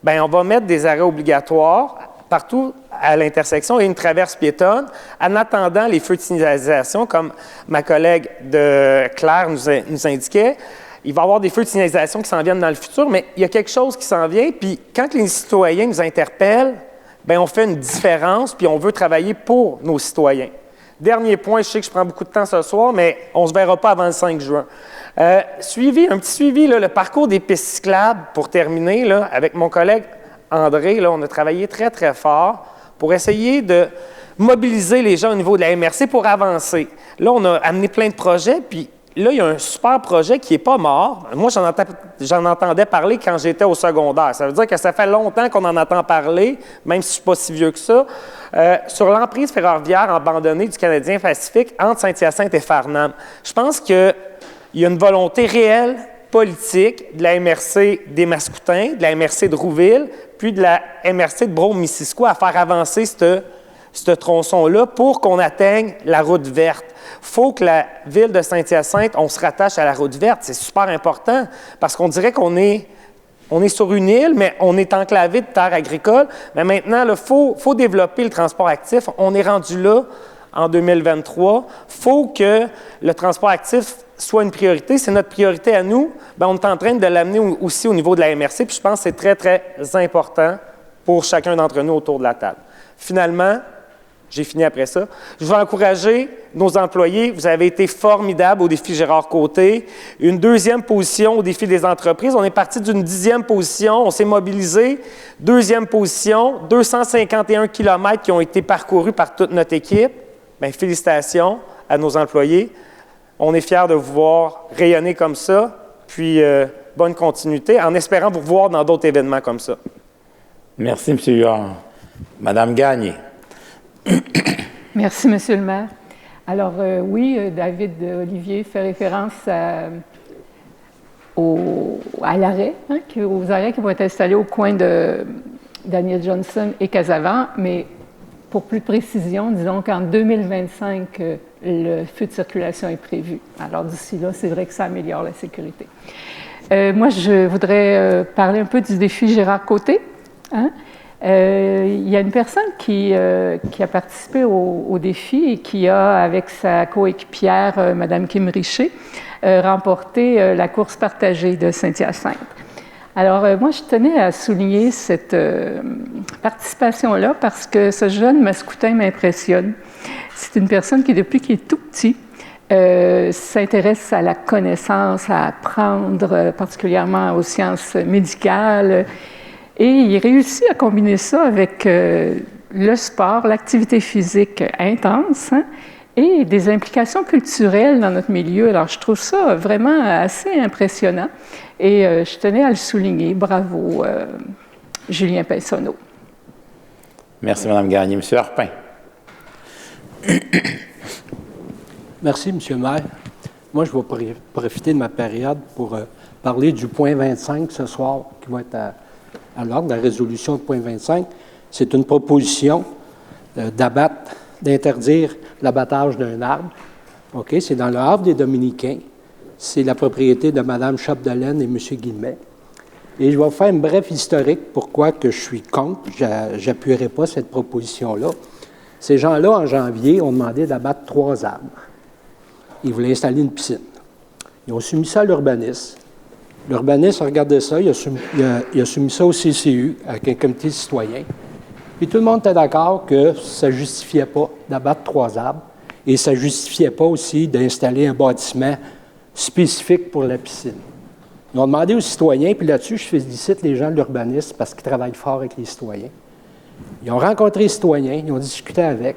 bien, on va mettre des arrêts obligatoires partout à l'intersection et une traverse piétonne en attendant les feux de signalisation, comme ma collègue de Claire nous indiquait. Il va y avoir des feux de signalisation qui s'en viennent dans le futur, mais il y a quelque chose qui s'en vient. Puis quand les citoyens nous interpellent, bien, on fait une différence, puis on veut travailler pour nos citoyens. Dernier point, je sais que je prends beaucoup de temps ce soir, mais on ne se verra pas avant le 5 juin. Un petit suivi, là, le parcours des pistes cyclables, pour terminer, là, avec mon collègue André, là, on a travaillé très, très fort pour essayer de mobiliser les gens au niveau de la MRC pour avancer. Là, on a amené plein de projets, puis là, il y a un super projet qui n'est pas mort. Moi, j'en entendais parler quand j'étais au secondaire. Ça veut dire que ça fait longtemps qu'on en entend parler, même si je ne suis pas si vieux que ça, sur l'emprise ferroviaire abandonnée du Canadien Pacifique entre Saint-Hyacinthe et Farnham. Je pense qu'il y a une volonté réelle, politique, de la MRC des Mascoutins, de la MRC de Rouville, puis de la MRC de Brome-Missisquoi à faire avancer ce tronçon-là pour qu'on atteigne la route verte. Il faut que la ville de Saint-Hyacinthe, on se rattache à la route verte. C'est super important parce qu'on dirait qu'on est sur une île, mais on est enclavé de terres agricoles. Mais maintenant, il faut développer le transport actif. On est rendu là en 2023. Il faut que le transport actif soit une priorité. C'est notre priorité à nous. Bien, on est en train de l'amener aussi au niveau de la MRC. Puis je pense que c'est très, très important pour chacun d'entre nous autour de la table. Finalement, j'ai fini après ça. Je veux encourager nos employés. Vous avez été formidables au défi Gérard Côté. Une 2e position au défi des entreprises. On est parti d'une 10e position. On s'est mobilisé. 2e position, 251 km qui ont été parcourus par toute notre équipe. Bien, félicitations à nos employés. On est fiers de vous voir rayonner comme ça. Puis, bonne continuité, en espérant vous voir dans d'autres événements comme ça. Merci, M. Huard. Madame Gagné. Merci, Monsieur le maire. Alors, oui, David Olivier fait référence à l'arrêt, aux arrêts qui vont être installés au coin de Daniel Johnson et Casavant, mais pour plus de précision, disons qu'en 2025, le feu de circulation est prévu. Alors, d'ici là, c'est vrai que ça améliore la sécurité. Moi, je voudrais parler un peu du défi Gérard Côté. Il y a une personne qui a participé au défi et qui a, avec sa coéquipière, Mme Kim Richer, remporté la course partagée de Saint-Hyacinthe. Alors, moi, je tenais à souligner cette participation-là parce que ce jeune mascoutin m'impressionne. C'est une personne qui, depuis qu'il est tout petit, s'intéresse à la connaissance, à apprendre, particulièrement aux sciences médicales. Et il réussit à combiner ça avec le sport, l'activité physique intense et des implications culturelles dans notre milieu. Alors, je trouve ça vraiment assez impressionnant et je tenais à le souligner. Bravo, Julien Pinsonneau. Merci, Mme Gagné. M. Harpin. Merci, M. le maire. Moi, je vais profiter de ma période pour parler du point 25 ce soir, qui va être à l'ordre, la résolution de point 25. C'est une proposition d'interdire l'abattage d'un arbre. OK? C'est dans le Havre des Dominicains. C'est la propriété de Mme Chapdelaine et M. Guillemette. Et je vais vous faire une brève historique pourquoi que je suis contre. Je n'appuierai pas cette proposition-là. Ces gens-là, en janvier, ont demandé d'abattre 3 arbres. Ils voulaient installer une piscine. Ils ont soumis ça à l'urbaniste. L'urbaniste a regardé ça, il a soumis ça au CCU avec un comité citoyen. Puis tout le monde était d'accord que ça ne justifiait pas d'abattre 3 arbres et ça ne justifiait pas aussi d'installer un bâtiment spécifique pour la piscine. Ils ont demandé aux citoyens, puis là-dessus, je félicite les gens de l'urbanisme parce qu'ils travaillent fort avec les citoyens. Ils ont rencontré les citoyens, ils ont discuté avec,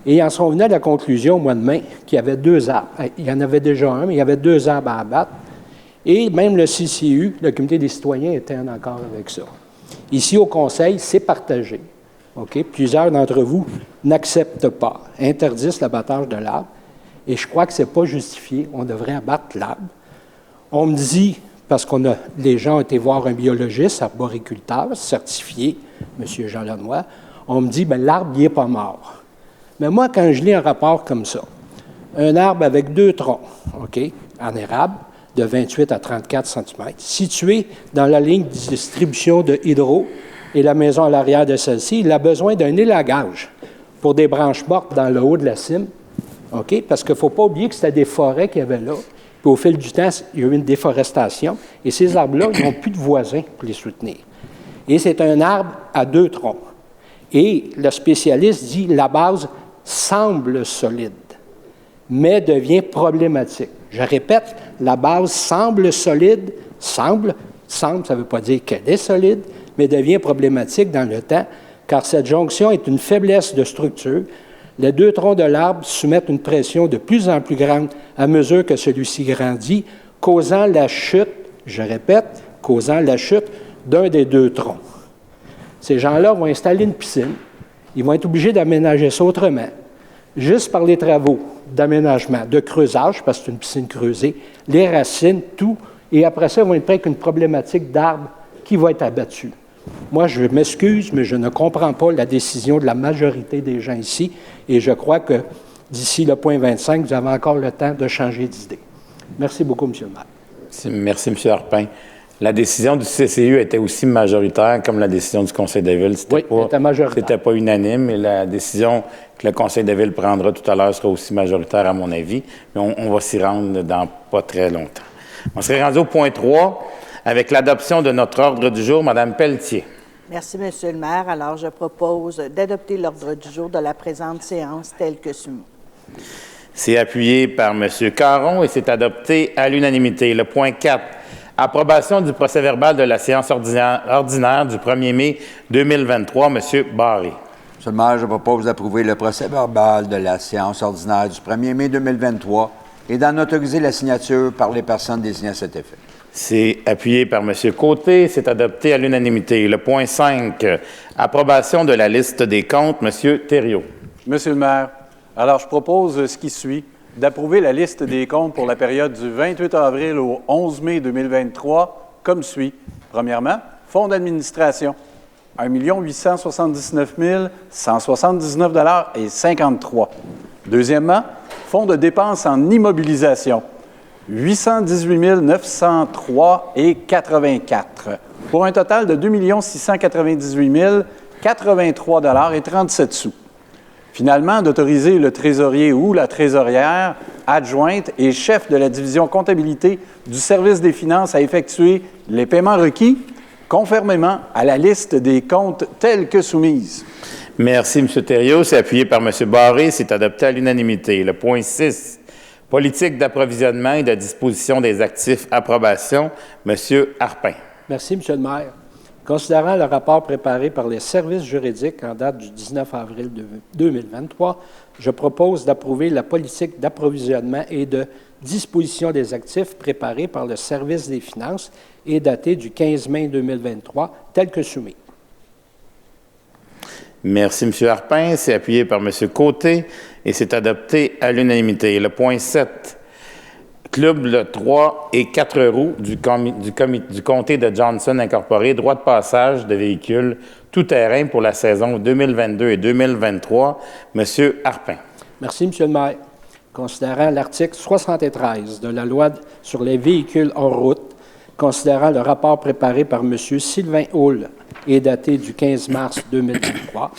et ils en sont venus à la conclusion au mois de mai qu'il y avait 2 arbres. Il y en avait déjà un, mais il y avait 2 arbres à abattre. Et même le CCU, le Comité des citoyens, était en accord avec ça. Ici, au Conseil, c'est partagé. Okay? Plusieurs d'entre vous n'acceptent pas, interdisent l'abattage de l'arbre, et je crois que ce n'est pas justifié. On devrait abattre l'arbre. On me dit, parce que les gens ont été voir un biologiste, arboriculteur, certifié, M. Jean Lanois, on me dit, bien, l'arbre, il n'est pas mort. Mais moi, quand je lis un rapport comme ça, un arbre avec 2 troncs, OK, en érable, de 28 à 34 cm, situé dans la ligne de distribution de Hydro et la maison à l'arrière de celle-ci, il a besoin d'un élagage pour des branches mortes dans le haut de la cime, OK, parce qu'il ne faut pas oublier que c'était des forêts qu'il y avait là. Puis au fil du temps, il y a eu une déforestation, et ces arbres-là, ils n'ont plus de voisins pour les soutenir. Et c'est un arbre à 2 troncs. Et le spécialiste dit la base semble solide, mais devient problématique. Je répète, la base semble solide, semble, ça ne veut pas dire qu'elle est solide, mais devient problématique dans le temps, car cette jonction est une faiblesse de structure. Les 2 troncs de l'arbre soumettent une pression de plus en plus grande à mesure que celui-ci grandit, causant la chute, je répète, causant la chute d'un des 2 troncs. Ces gens-là vont installer une piscine. Ils vont être obligés d'aménager ça autrement, juste par les travaux d'aménagement, de creusage, parce que c'est une piscine creusée, les racines, tout, et après ça, ils vont être prêts avec une problématique d'arbre qui va être abattue. Moi, je m'excuse, mais je ne comprends pas la décision de la majorité des gens ici, et je crois que d'ici le point 25, vous avez encore le temps de changer d'idée. Merci beaucoup, M. le maire. Merci, M. Harpin. La décision du CCU était aussi majoritaire, comme la décision du Conseil de ville. C'était pas unanime, mais la décision que le Conseil de ville prendra tout à l'heure sera aussi majoritaire, à mon avis. Mais on va s'y rendre dans pas très longtemps. On serait rendu au point 3, avec l'adoption de notre ordre du jour. Mme Pelletier. Merci, M. le maire. Alors, je propose d'adopter l'ordre du jour de la présente séance tel que soumis. C'est appuyé par M. Caron et c'est adopté à l'unanimité. Le point 4. Approbation du procès-verbal de la séance ordinaire du 1er mai 2023. M. Barré. Monsieur le maire, je propose d'approuver le procès-verbal de la séance ordinaire du 1er mai 2023 et d'en autoriser la signature par les personnes désignées à cet effet. C'est appuyé par M. Côté. C'est adopté à l'unanimité. Le point 5. Approbation de la liste des comptes. M. Thériault. Monsieur le maire, alors je propose ce qui suit. D'approuver la liste des comptes pour la période du 28 avril au 11 mai 2023, comme suit. Premièrement, fonds d'administration, 1 879 179,53 $. Deuxièmement, fonds de dépenses en immobilisation, 818 903,84 $, pour un total de 2 698 083,37 $. Finalement, d'autoriser le trésorier ou la trésorière adjointe et chef de la division comptabilité du service des finances à effectuer les paiements requis conformément à la liste des comptes telle que soumise. Merci, M. Thériault. C'est appuyé par M. Barré. C'est adopté à l'unanimité. Le point 6. Politique d'approvisionnement et de disposition des actifs. Approbation. M. Harpin. Merci, M. le maire. Considérant le rapport préparé par les services juridiques en date du 19 avril 2023, je propose d'approuver la politique d'approvisionnement et de disposition des actifs préparée par le service des finances et datée du 15 mai 2023, telle que soumise. Merci, M. Harpin. C'est appuyé par M. Côté et c'est adopté à l'unanimité. Le point 7. Club le 3 et 4 roues du comté de Johnson Incorporé, droit de passage de véhicules tout-terrain pour la saison 2022 et 2023. M. Harpin. Merci, M. le maire. Considérant l'article 73 de la loi sur les véhicules hors route, considérant le rapport préparé par M. Sylvain Houle et daté du 15 mars 2023,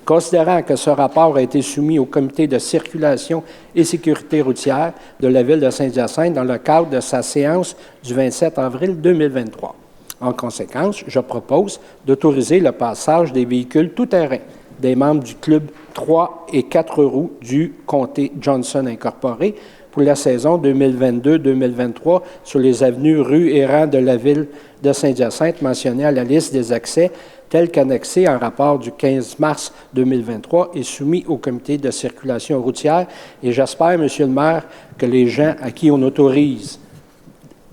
considérant que ce rapport a été soumis au comité de circulation et sécurité routière de la ville de Saint-Hyacinthe dans le cadre de sa séance du 27 avril 2023. En conséquence, je propose d'autoriser le passage des véhicules tout-terrain des membres du Club 3 et 4 roues du comté Johnson Incorporé pour la saison 2022-2023 sur les avenues, rues et rangs de la ville de Saint-Hyacinthe mentionnés à la liste des accès tel qu'annexé en rapport du 15 mars 2023 et soumis au comité de circulation routière. Et j'espère, Monsieur le maire, que les gens à qui on autorise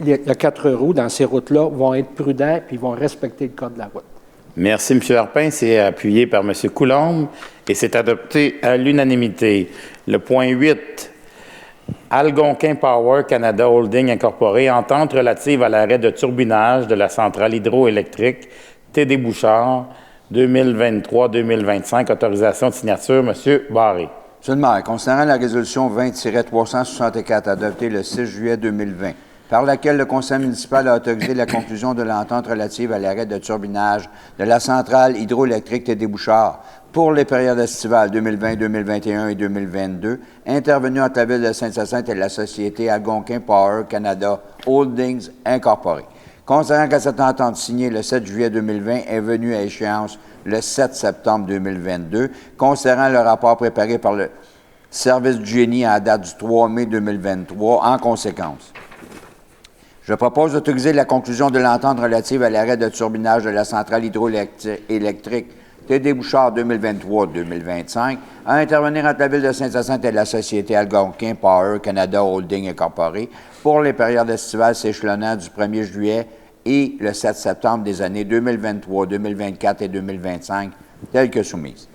le 4 roues dans ces routes-là vont être prudents et vont respecter le code de la route. Merci, M. Harpin. C'est appuyé par M. Coulombe et c'est adopté à l'unanimité. Le point 8, Algonquin Power Canada Holding Incorporé, entente relative à l'arrêt de turbinage de la centrale hydroélectrique TD Bouchard 2023-2025. Autorisation de signature, M. Barré. Monsieur le maire, considérant la résolution 20-364 adoptée le 6 juillet 2020, par laquelle le conseil municipal a autorisé la conclusion de l'entente relative à l'arrêt de turbinage de la centrale hydroélectrique TD Bouchard pour les périodes estivales 2020, 2021 et 2022, intervenue entre la Ville de Saint-Hyacinthe et la société Algonquin Power Canada Holdings Incorporée. Considérant que cette entente signée le 7 juillet 2020 est venue à échéance le 7 septembre 2022, considérant le rapport préparé par le service du génie à la date du 3 mai 2023, en conséquence, je propose d'autoriser la conclusion de l'entente relative à l'arrêt de turbinage de la centrale hydroélectrique TD Bouchard 2023-2025 à intervenir entre la Ville de Saint-Hyacinthe et la société Algonquin Power Canada Holding Incorporée pour les périodes estivales s'échelonnant du 1er juillet et le 7 septembre des années 2023, 2024 et 2025, telles que soumises.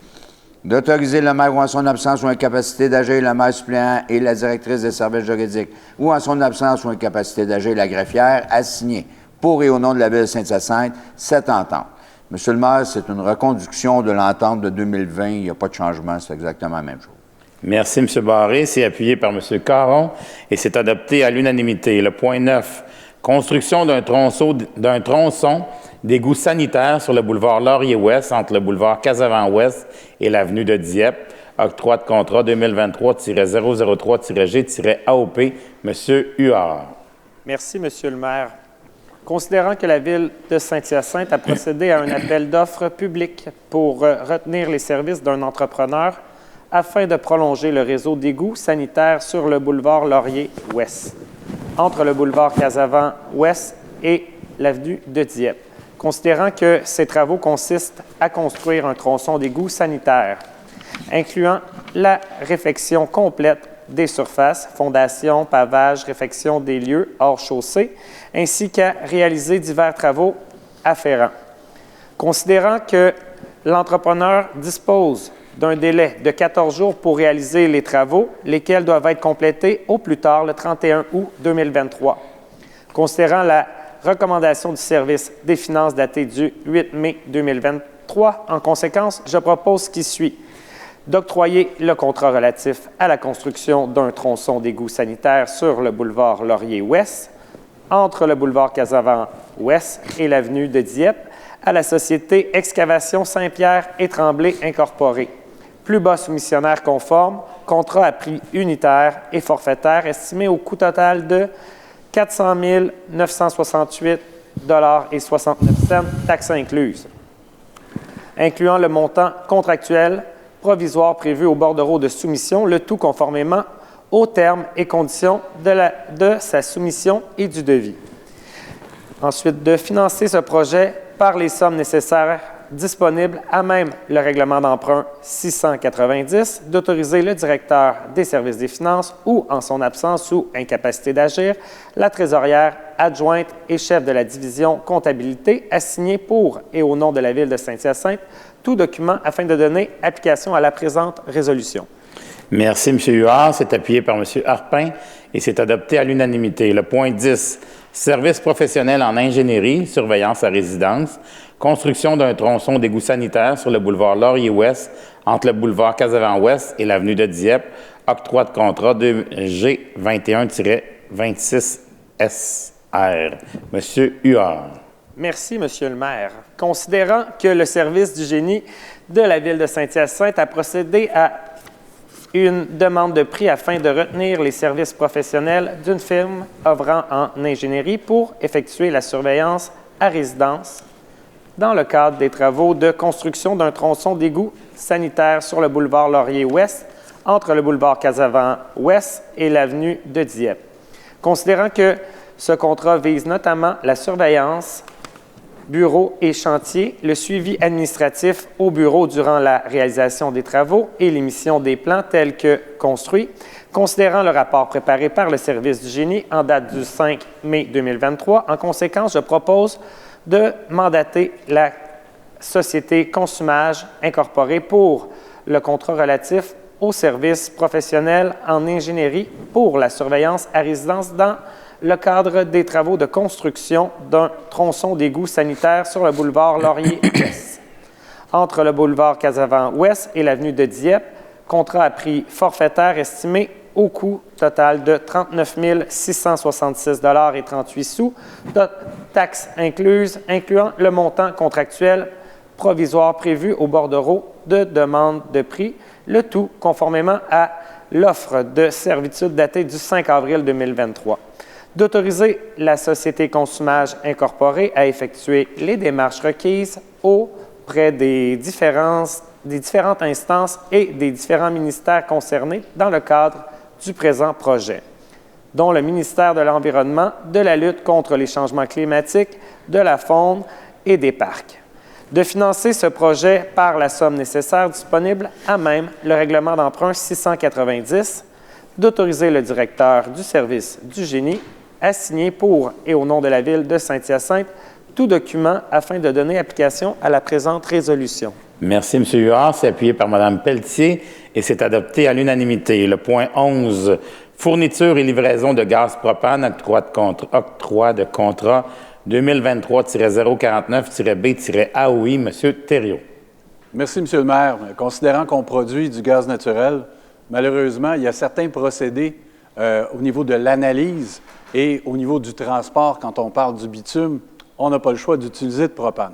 D'autoriser le maire ou en son absence ou incapacité d'agir le maire suppléant et la directrice des services juridiques ou en son absence ou incapacité d'agir la greffière à signer pour et au nom de la Ville de Saint-Hyacinthe cette entente. Monsieur le maire, c'est une reconduction de l'entente de 2020. Il n'y a pas de changement, c'est exactement la même chose. Merci, M. Barré. C'est appuyé par M. Caron et c'est adopté à l'unanimité. Le point 9, construction d'un tronçon d'égout sanitaire sur le boulevard Laurier-Ouest entre le boulevard Casavant-Ouest et l'avenue de Dieppe. Octroi de contrat 2023-003-G-AOP. M. Huard. Merci, Monsieur le maire. Considérant que la Ville de Saint-Hyacinthe a procédé à un appel d'offres public pour retenir les services d'un entrepreneur afin de prolonger le réseau d'égouts sanitaires sur le boulevard Laurier-Ouest, entre le boulevard Casavant-Ouest et l'avenue de Dieppe. Considérant que ces travaux consistent à construire un tronçon d'égouts sanitaires, incluant la réfection complète des surfaces, fondation, pavage, réfection des lieux hors chaussée, ainsi qu'à réaliser divers travaux afférents. Considérant que l'entrepreneur dispose d'un délai de 14 jours pour réaliser les travaux, lesquels doivent être complétés au plus tard le 31 août 2023. Considérant la recommandation du service des finances datée du 8 mai 2023, en conséquence, je propose ce qui suit. D'octroyer le contrat relatif à la construction d'un tronçon d'égout sanitaire sur le boulevard Laurier-Ouest, entre le boulevard Casavant-Ouest et l'avenue de Dieppe, à la société Excavation Saint-Pierre et Tremblay Incorporée. Plus bas soumissionnaire conforme, contrat à prix unitaire et forfaitaire estimé au coût total de 400 968,69 $, taxes incluses, incluant le montant contractuel provisoire prévu au bordereau de soumission, le tout conformément aux termes et conditions de sa soumission et du devis. Ensuite, de financer ce projet par les sommes nécessaires disponibles à même le règlement d'emprunt 690, d'autoriser le directeur des services des finances ou, en son absence ou incapacité d'agir, la trésorière adjointe et chef de la division comptabilité à signer pour et au nom de la Ville de Saint-Hyacinthe tout document afin de donner application à la présente résolution. Merci, M. Huard. C'est appuyé par M. Harpin et c'est adopté à l'unanimité. Le point 10, service professionnel en ingénierie, surveillance à résidence, construction d'un tronçon d'égout sanitaire sur le boulevard Laurier-Ouest entre le boulevard Casavant-Ouest et l'avenue de Dieppe, octroi de contrat de G21-26SR. M. Huard. Merci, Monsieur le maire. Considérant que le service du génie de la Ville de Saint-Hyacinthe a procédé à une demande de prix afin de retenir les services professionnels d'une firme œuvrant en ingénierie pour effectuer la surveillance à résidence dans le cadre des travaux de construction d'un tronçon d'égout sanitaire sur le boulevard Laurier-Ouest entre le boulevard Casavant-Ouest et l'avenue de Dieppe. Considérant que ce contrat vise notamment la surveillance, bureau et chantier, le suivi administratif au bureau durant la réalisation des travaux et l'émission des plans tels que construits, considérant le rapport préparé par le service du génie en date du 5 mai 2023, en conséquence, je propose de mandater la société Consumage Incorporée pour le contrat relatif aux services professionnels en ingénierie pour la surveillance à résidence dans le cadre des travaux de construction d'un tronçon d'égout sanitaire sur le boulevard Laurier-Ouest. Entre le boulevard Casavant-Ouest et l'avenue de Dieppe, contrat à prix forfaitaire estimé au coût total de 39 666,38 $, taxes incluses, incluant le montant contractuel provisoire prévu au bordereau de demande de prix, le tout conformément à l'offre de servitude datée du 5 avril 2023. D'autoriser la Société Consumage Incorporée à effectuer les démarches requises auprès des différentes instances et des différents ministères concernés dans le cadre du présent projet, dont le ministère de l'Environnement, de la lutte contre les changements climatiques, de la faune et des parcs. De financer ce projet par la somme nécessaire disponible à même le règlement d'emprunt 690, d'autoriser le directeur du service du génie à signer pour et au nom de la Ville de Saint-Hyacinthe tout document afin de donner application à la présente résolution. Merci, M. Huard. C'est appuyé par Mme Pelletier et c'est adopté à l'unanimité. Le point 11, fourniture et livraison de gaz propane, octroi de contrat 2023-049-B-AOI. M. Thériault. Merci, M. le maire. Considérant qu'on produit du gaz naturel, malheureusement, il y a certains procédés au niveau de l'analyse et au niveau du transport, quand on parle du bitume, on n'a pas le choix d'utiliser de propane.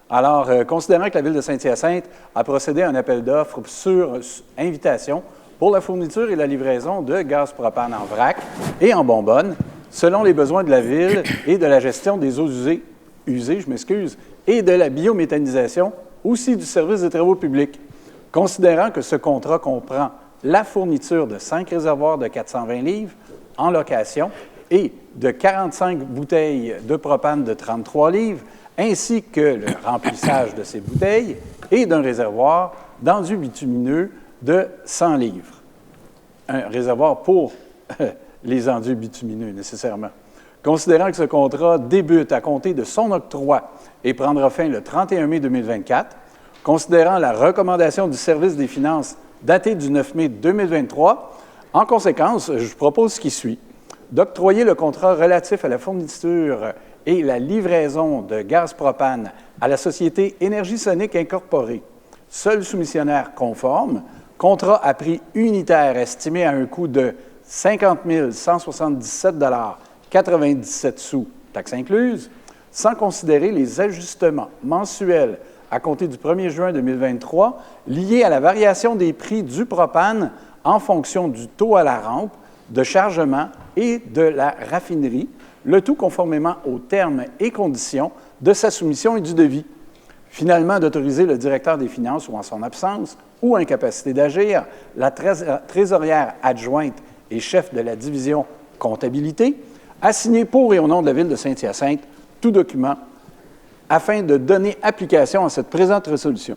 Alors, considérant que la Ville de Saint-Hyacinthe a procédé à un appel d'offres sur invitation pour la fourniture et la livraison de gaz propane en vrac et en bonbonne, selon les besoins de la Ville et de la gestion des eaux usées, et de la biométhanisation, aussi du service des travaux publics. Considérant que ce contrat comprend la fourniture de 5 réservoirs de 420 livres en location et de 45 bouteilles de propane de 33 livres, ainsi que le remplissage de ces bouteilles et d'un réservoir d'enduit bitumineux de 100 livres. Un réservoir pour les enduits bitumineux, nécessairement. Considérant que ce contrat débute à compter de son octroi et prendra fin le 31 mai 2024, considérant la recommandation du service des finances datée du 9 mai 2023, en conséquence, je propose ce qui suit. D'octroyer le contrat relatif à la fourniture et la livraison de gaz propane à la société Énergie Sonique Incorporée, seul soumissionnaire conforme, contrat à prix unitaire estimé à un coût de 50 177,97 $, taxes incluses, sans considérer les ajustements mensuels à compter du 1er juin 2023 liés à la variation des prix du propane en fonction du taux à la rampe, de chargement et de la raffinerie, le tout conformément aux termes et conditions de sa soumission et du devis. Finalement, d'autoriser le directeur des finances ou en son absence ou incapacité d'agir, la trésorière adjointe et chef de la division comptabilité, à signer pour et au nom de la Ville de Saint-Hyacinthe tout document afin de donner application à cette présente résolution.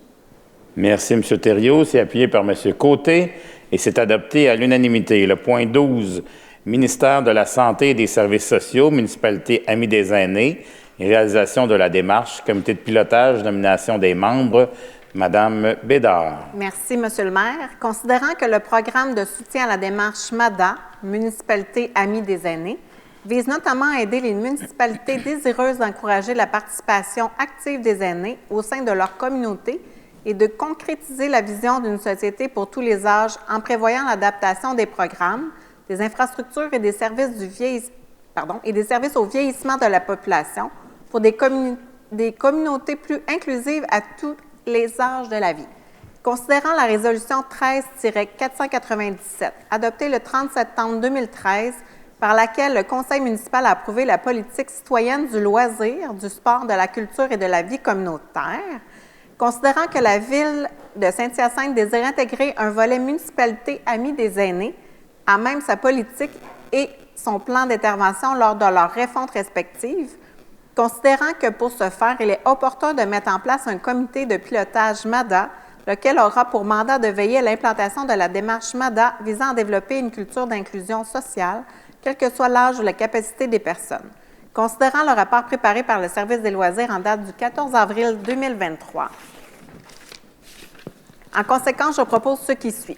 Merci, M. Thériault. C'est appuyé par M. Côté et c'est adopté à l'unanimité. Le point 12, ministère de la Santé et des Services sociaux, municipalité Amis des aînés, et réalisation de la démarche, comité de pilotage, nomination des membres, Mme Bédard. Merci, M. le maire. Considérant que le programme de soutien à la démarche MADA, municipalité Amis des aînés, vise notamment à aider les municipalités désireuses d'encourager la participation active des aînés au sein de leur communauté et de concrétiser la vision d'une société pour tous les âges en prévoyant l'adaptation des programmes, des infrastructures et des services au vieillissement de la population pour des communautés plus inclusives à tous les âges de la vie. Considérant la résolution 13-497, adoptée le 30 septembre 2013, par laquelle le conseil municipal a approuvé la politique citoyenne du loisir, du sport, de la culture et de la vie communautaire. Considérant que la Ville de Saint-Hyacinthe désire intégrer un volet municipalité amie des aînés à même sa politique et son plan d'intervention lors de leurs refontes respectives, considérant que pour ce faire, il est opportun de mettre en place un comité de pilotage MADA, lequel aura pour mandat de veiller à l'implantation de la démarche MADA visant à développer une culture d'inclusion sociale, quel que soit l'âge ou la capacité des personnes. Considérant le rapport préparé par le Service des loisirs en date du 14 avril 2023. En conséquence, je propose ce qui suit.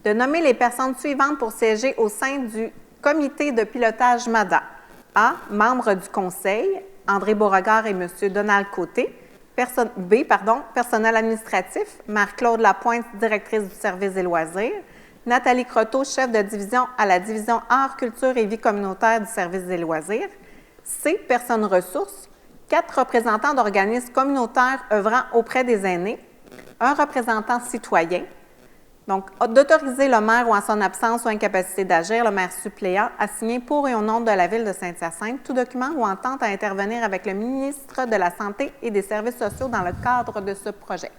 De nommer les personnes suivantes pour siéger au sein du comité de pilotage MADA. A. Membres du conseil, André Beauregard et M. Donald Côté. Personnel administratif, Marie-Claude Lapointe, directrice du service des loisirs. Nathalie Croteau, chef de division à la division Arts, Culture et Vie communautaire du service des loisirs. C. Personnes ressources, 4 représentants d'organismes communautaires œuvrant auprès des aînés, un représentant citoyen. Donc, d'autoriser le maire ou en son absence ou incapacité d'agir, le maire suppléant, à signer pour et au nom de la Ville de Saint-Hyacinthe tout document ou entente à intervenir avec le ministre de la Santé et des Services sociaux dans le cadre de ce projet.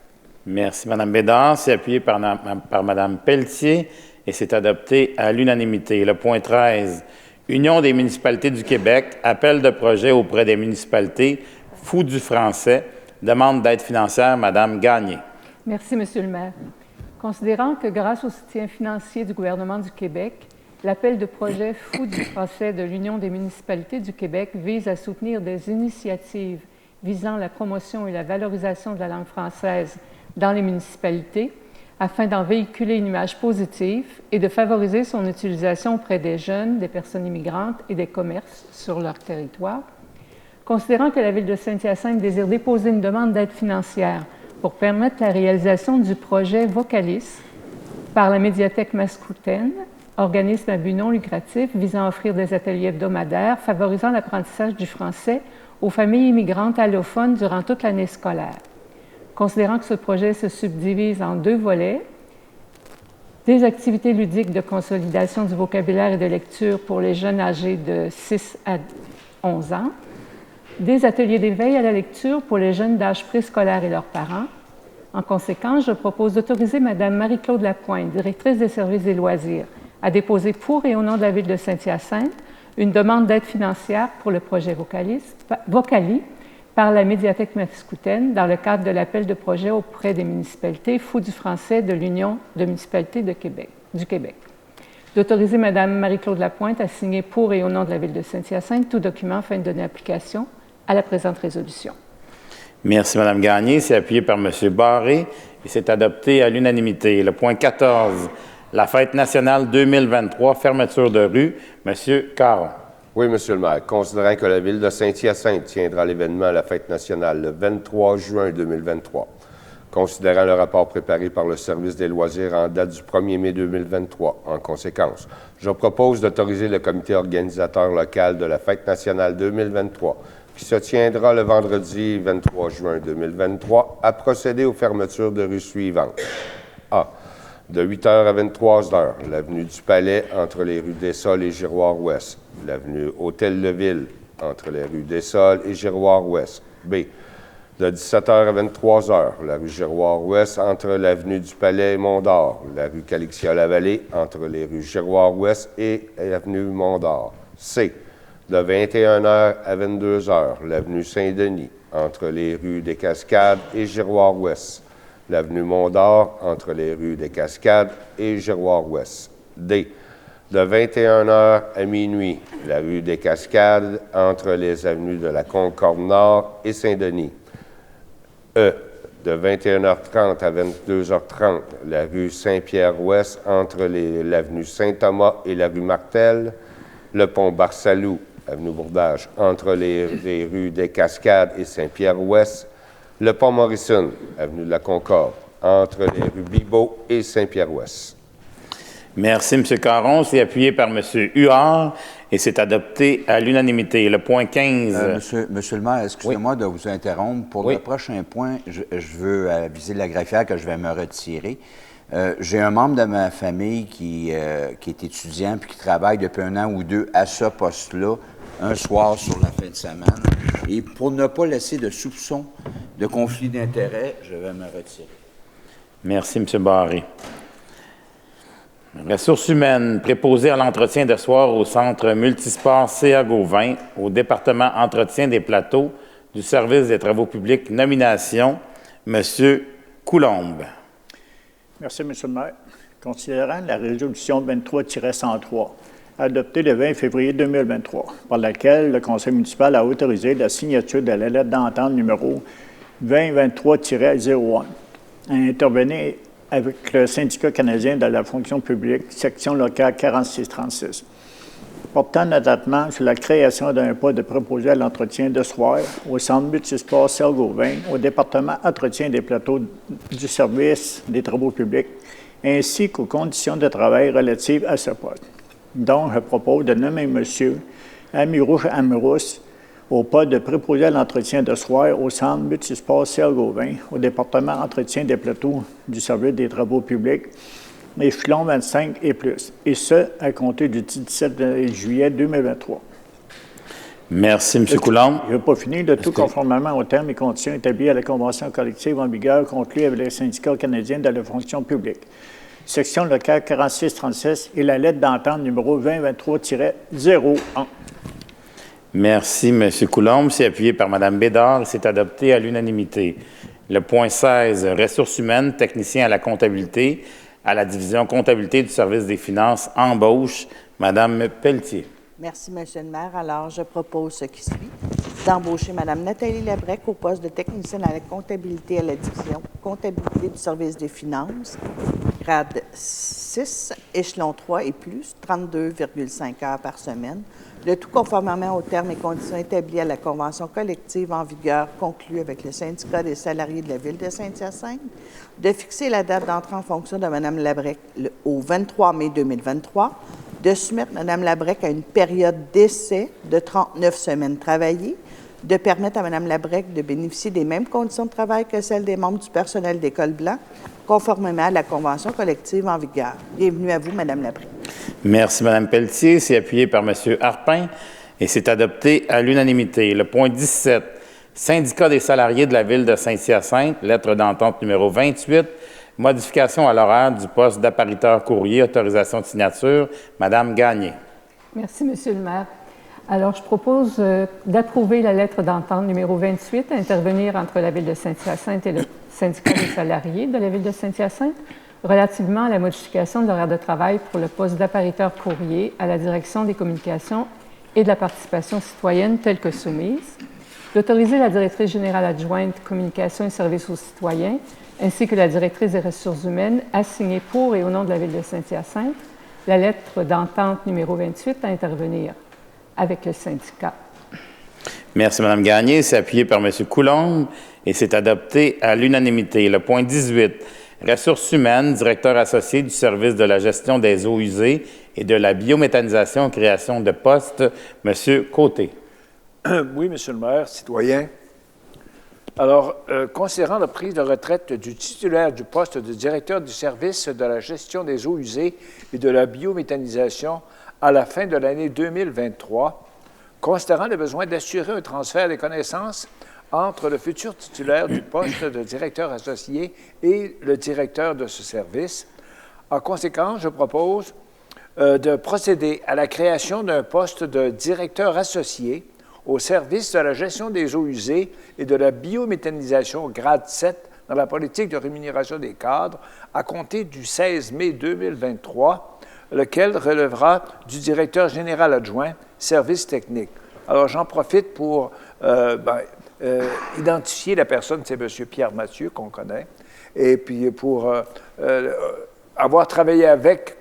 Merci, Mme Bédard. C'est appuyé par Mme Pelletier et c'est adopté à l'unanimité. Le point 13, Union des municipalités du Québec, appel de projet auprès des municipalités, Fou du français, demande d'aide financière, Mme Gagné. Merci, Monsieur le maire. Considérant que grâce au soutien financier du gouvernement du Québec, l'appel de projet Fou du français de l'Union des municipalités du Québec vise à soutenir des initiatives visant la promotion et la valorisation de la langue française dans les municipalités afin d'en véhiculer une image positive et de favoriser son utilisation auprès des jeunes, des personnes immigrantes et des commerces sur leur territoire. Considérant que la Ville de Saint-Hyacinthe désire déposer une demande d'aide financière pour permettre la réalisation du projet Vocalis par la Médiathèque Mascoutaine, organisme à but non lucratif visant à offrir des ateliers hebdomadaires favorisant l'apprentissage du français aux familles immigrantes allophones durant toute l'année scolaire. Considérant que ce projet se subdivise en 2 volets, des activités ludiques de consolidation du vocabulaire et de lecture pour les jeunes âgés de 6 à 11 ans, des ateliers d'éveil à la lecture pour les jeunes d'âge préscolaire et leurs parents. En conséquence, je propose d'autoriser Mme Marie-Claude Lapointe, directrice des services des loisirs, à déposer pour et au nom de la Ville de Saint-Hyacinthe une demande d'aide financière pour le projet Vocali par la Médiathèque Mascoutaine dans le cadre de l'appel de projet auprès des municipalités Fou du français de l'Union de municipalités du Québec. D'autoriser Mme Marie-Claude Lapointe à signer pour et au nom de la Ville de Saint-Hyacinthe tout document afin de donner application à la présente résolution. Merci, Mme Gagné. C'est appuyé par M. Barré et c'est adopté à l'unanimité. Le point 14, la fête nationale 2023, fermeture de rue, M. Caron. Oui, Monsieur le maire. Considérant que la Ville de Saint-Hyacinthe tiendra l'événement à la fête nationale le 23 juin 2023, considérant le rapport préparé par le Service des loisirs en date du 1er mai 2023, en conséquence, je propose d'autoriser le comité organisateur local de la fête nationale 2023, qui se tiendra le vendredi 23 juin 2023, à procéder aux fermetures de rues suivantes. A. De 8h à 23h, l'avenue du Palais entre les rues des Sols et Giroir-Ouest. L'avenue Hôtel-Leville entre les rues des Sols et Giroir-Ouest. B. De 17h à 23h, la rue Giroir-Ouest entre l'avenue du Palais et Mont-d'Or. La rue Calixia-la-Vallée entre les rues Giroir-Ouest et l'avenue Mont-d'Or. C. De 21h à 22h, l'avenue Saint-Denis entre les rues des Cascades et Giroir-Ouest. L'avenue Mont-d'Or entre les rues des Cascades et Giroir-Ouest. D. De 21h à minuit, la rue des Cascades entre les avenues de la Concorde-Nord et Saint-Denis. E. De 21h30 à 22h30, la rue Saint-Pierre-Ouest entre l'avenue Saint-Thomas et la rue Martel. Le pont Barsalou, avenue Bourdage, entre les rues des Cascades et Saint-Pierre-Ouest. Le pont Morrison, avenue de la Concorde, entre les rues Bibeau et Saint-Pierre-Ouest. Merci, M. Caron. C'est appuyé par M. Huard et c'est adopté à l'unanimité. Le point 15. Monsieur le maire, excusez-moi de vous interrompre. Pour le prochain point, je veux aviser la greffière que je vais me retirer. J'ai un membre de ma famille qui est étudiant puis qui travaille depuis 1 an ou 2 à ce poste-là, un soir sur la fin de semaine. Et pour ne pas laisser de soupçon de conflit d'intérêts, je vais me retirer. Merci, M. Barré. Ressources humaines, préposé à l'entretien de soir au Centre multisport C.A. Gauvin, au département entretien des plateaux du service des travaux publics, nomination, M. Coulombe. Merci, M. le maire. Considérant la résolution 23-103, adoptée le 20 février 2023, par laquelle le conseil municipal a autorisé la signature de la lettre d'entente numéro 2023-01 à intervenir avec le syndicat canadien de la fonction publique, section locale 4636, portant notamment sur la création d'un poste de préposé à l'entretien de soir au Centre multisport C.A. au département entretien des plateaux du service des travaux publics, ainsi qu'aux conditions de travail relatives à ce poste. Donc, je propose de nommer M. Amirouche Amourousse au poste de préposé à l'entretien de soir au Centre multisport C.A. au département entretien des plateaux du service des travaux publics, échelon 25 et plus, et ce, à compter du 17 juillet 2023. Merci, M. Coulombe. Je n'ai pas fini. De tout conformément aux termes et conditions établis à la convention collective en vigueur conclue avec les syndicats canadiens de la fonction publique. Section locale 4636 et la lettre d'entente numéro 2023-01. Merci, M. Coulombe. C'est appuyé par Mme Bédard et c'est adopté à l'unanimité. Le point 16, ressources humaines, technicien à la comptabilité, à la division comptabilité du service des finances, embauche, Mme Pelletier. Merci, M. le maire. Alors, je propose ce qui suit, d'embaucher Mme Nathalie Labrec au poste de technicienne à la comptabilité à la division comptabilité du service des finances, grade 6, échelon 3 et plus, 32,5 heures par semaine, le tout conformément aux termes et conditions établis à la convention collective en vigueur conclue avec le syndicat des salariés de la Ville de Saint-Hyacinthe, de fixer la date d'entrée en fonction de Mme Labrec au 23 mai 2023, de soumettre Mme Labrec à une période d'essai de 39 semaines travaillées, de permettre à Mme Labrec de bénéficier des mêmes conditions de travail que celles des membres du personnel d'École Blanc, conformément à la convention collective en vigueur. Bienvenue à vous, Mme Labrec. Merci, Mme Pelletier. C'est appuyé par M. Harpin et c'est adopté à l'unanimité. Le point 17, syndicat des salariés de la Ville de Saint-Hyacinthe, lettre d'entente numéro 28, modification à l'horaire du poste d'appariteur courrier, autorisation de signature, Mme Gagné. Merci, M. le maire. Alors, je propose d'approuver la lettre d'entente numéro 28 à intervenir entre la Ville de Saint-Hyacinthe et le syndicat des salariés de la Ville de Saint-Hyacinthe relativement à la modification de l'horaire de travail pour le poste d'appariteur courrier à la direction des communications et de la participation citoyenne telle que soumise, d'autoriser la directrice générale adjointe communication et services aux citoyens ainsi que la directrice des ressources humaines à signer pour et au nom de la Ville de Saint-Hyacinthe la lettre d'entente numéro 28 à intervenir avec le syndicat. Merci, Mme Gagné. C'est appuyé par M. Coulombe et c'est adopté à l'unanimité. Le point 18, ressources humaines, directeur associé du service de la gestion des eaux usées et de la biométhanisation, création de postes, M. Côté. Oui, M. le maire, citoyen. Alors, considérant la prise de retraite du titulaire du poste de directeur du service de la gestion des eaux usées et de la biométhanisation à la fin de l'année 2023, considérant le besoin d'assurer un transfert des connaissances entre le futur titulaire du poste de directeur associé et le directeur de ce service, en conséquence, je propose de procéder à la création d'un poste de directeur associé au service de la gestion des eaux usées et de la biométhanisation grade 7 dans la politique de rémunération des cadres à compter du 16 mai 2023, lequel relèvera du directeur général adjoint service technique. Alors, j'en profite pour identifier la personne, c'est M. Pierre Mathieu, qu'on connaît, et puis pour avoir travaillé avec,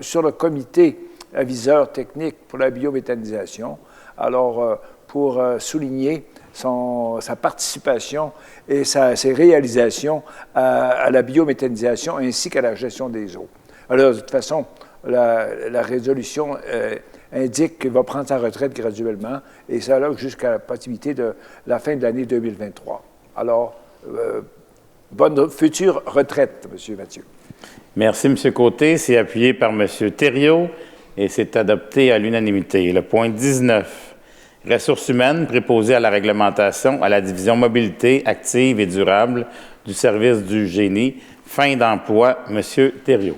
sur le comité aviseur technique pour la biométhanisation, alors pour souligner sa participation et ses réalisations à la biométhanisation ainsi qu'à la gestion des eaux. Alors, de toute façon, la résolution indique qu'il va prendre sa retraite graduellement et ça là jusqu'à la possibilité de la fin de l'année 2023. Alors, bonne future retraite, M. Mathieu. Merci, M. Côté. C'est appuyé par M. Thériault et c'est adopté à l'unanimité. Le point 19. Ressources humaines préposées à la réglementation à la division mobilité active et durable du service du génie. Fin d'emploi, M. Thériault.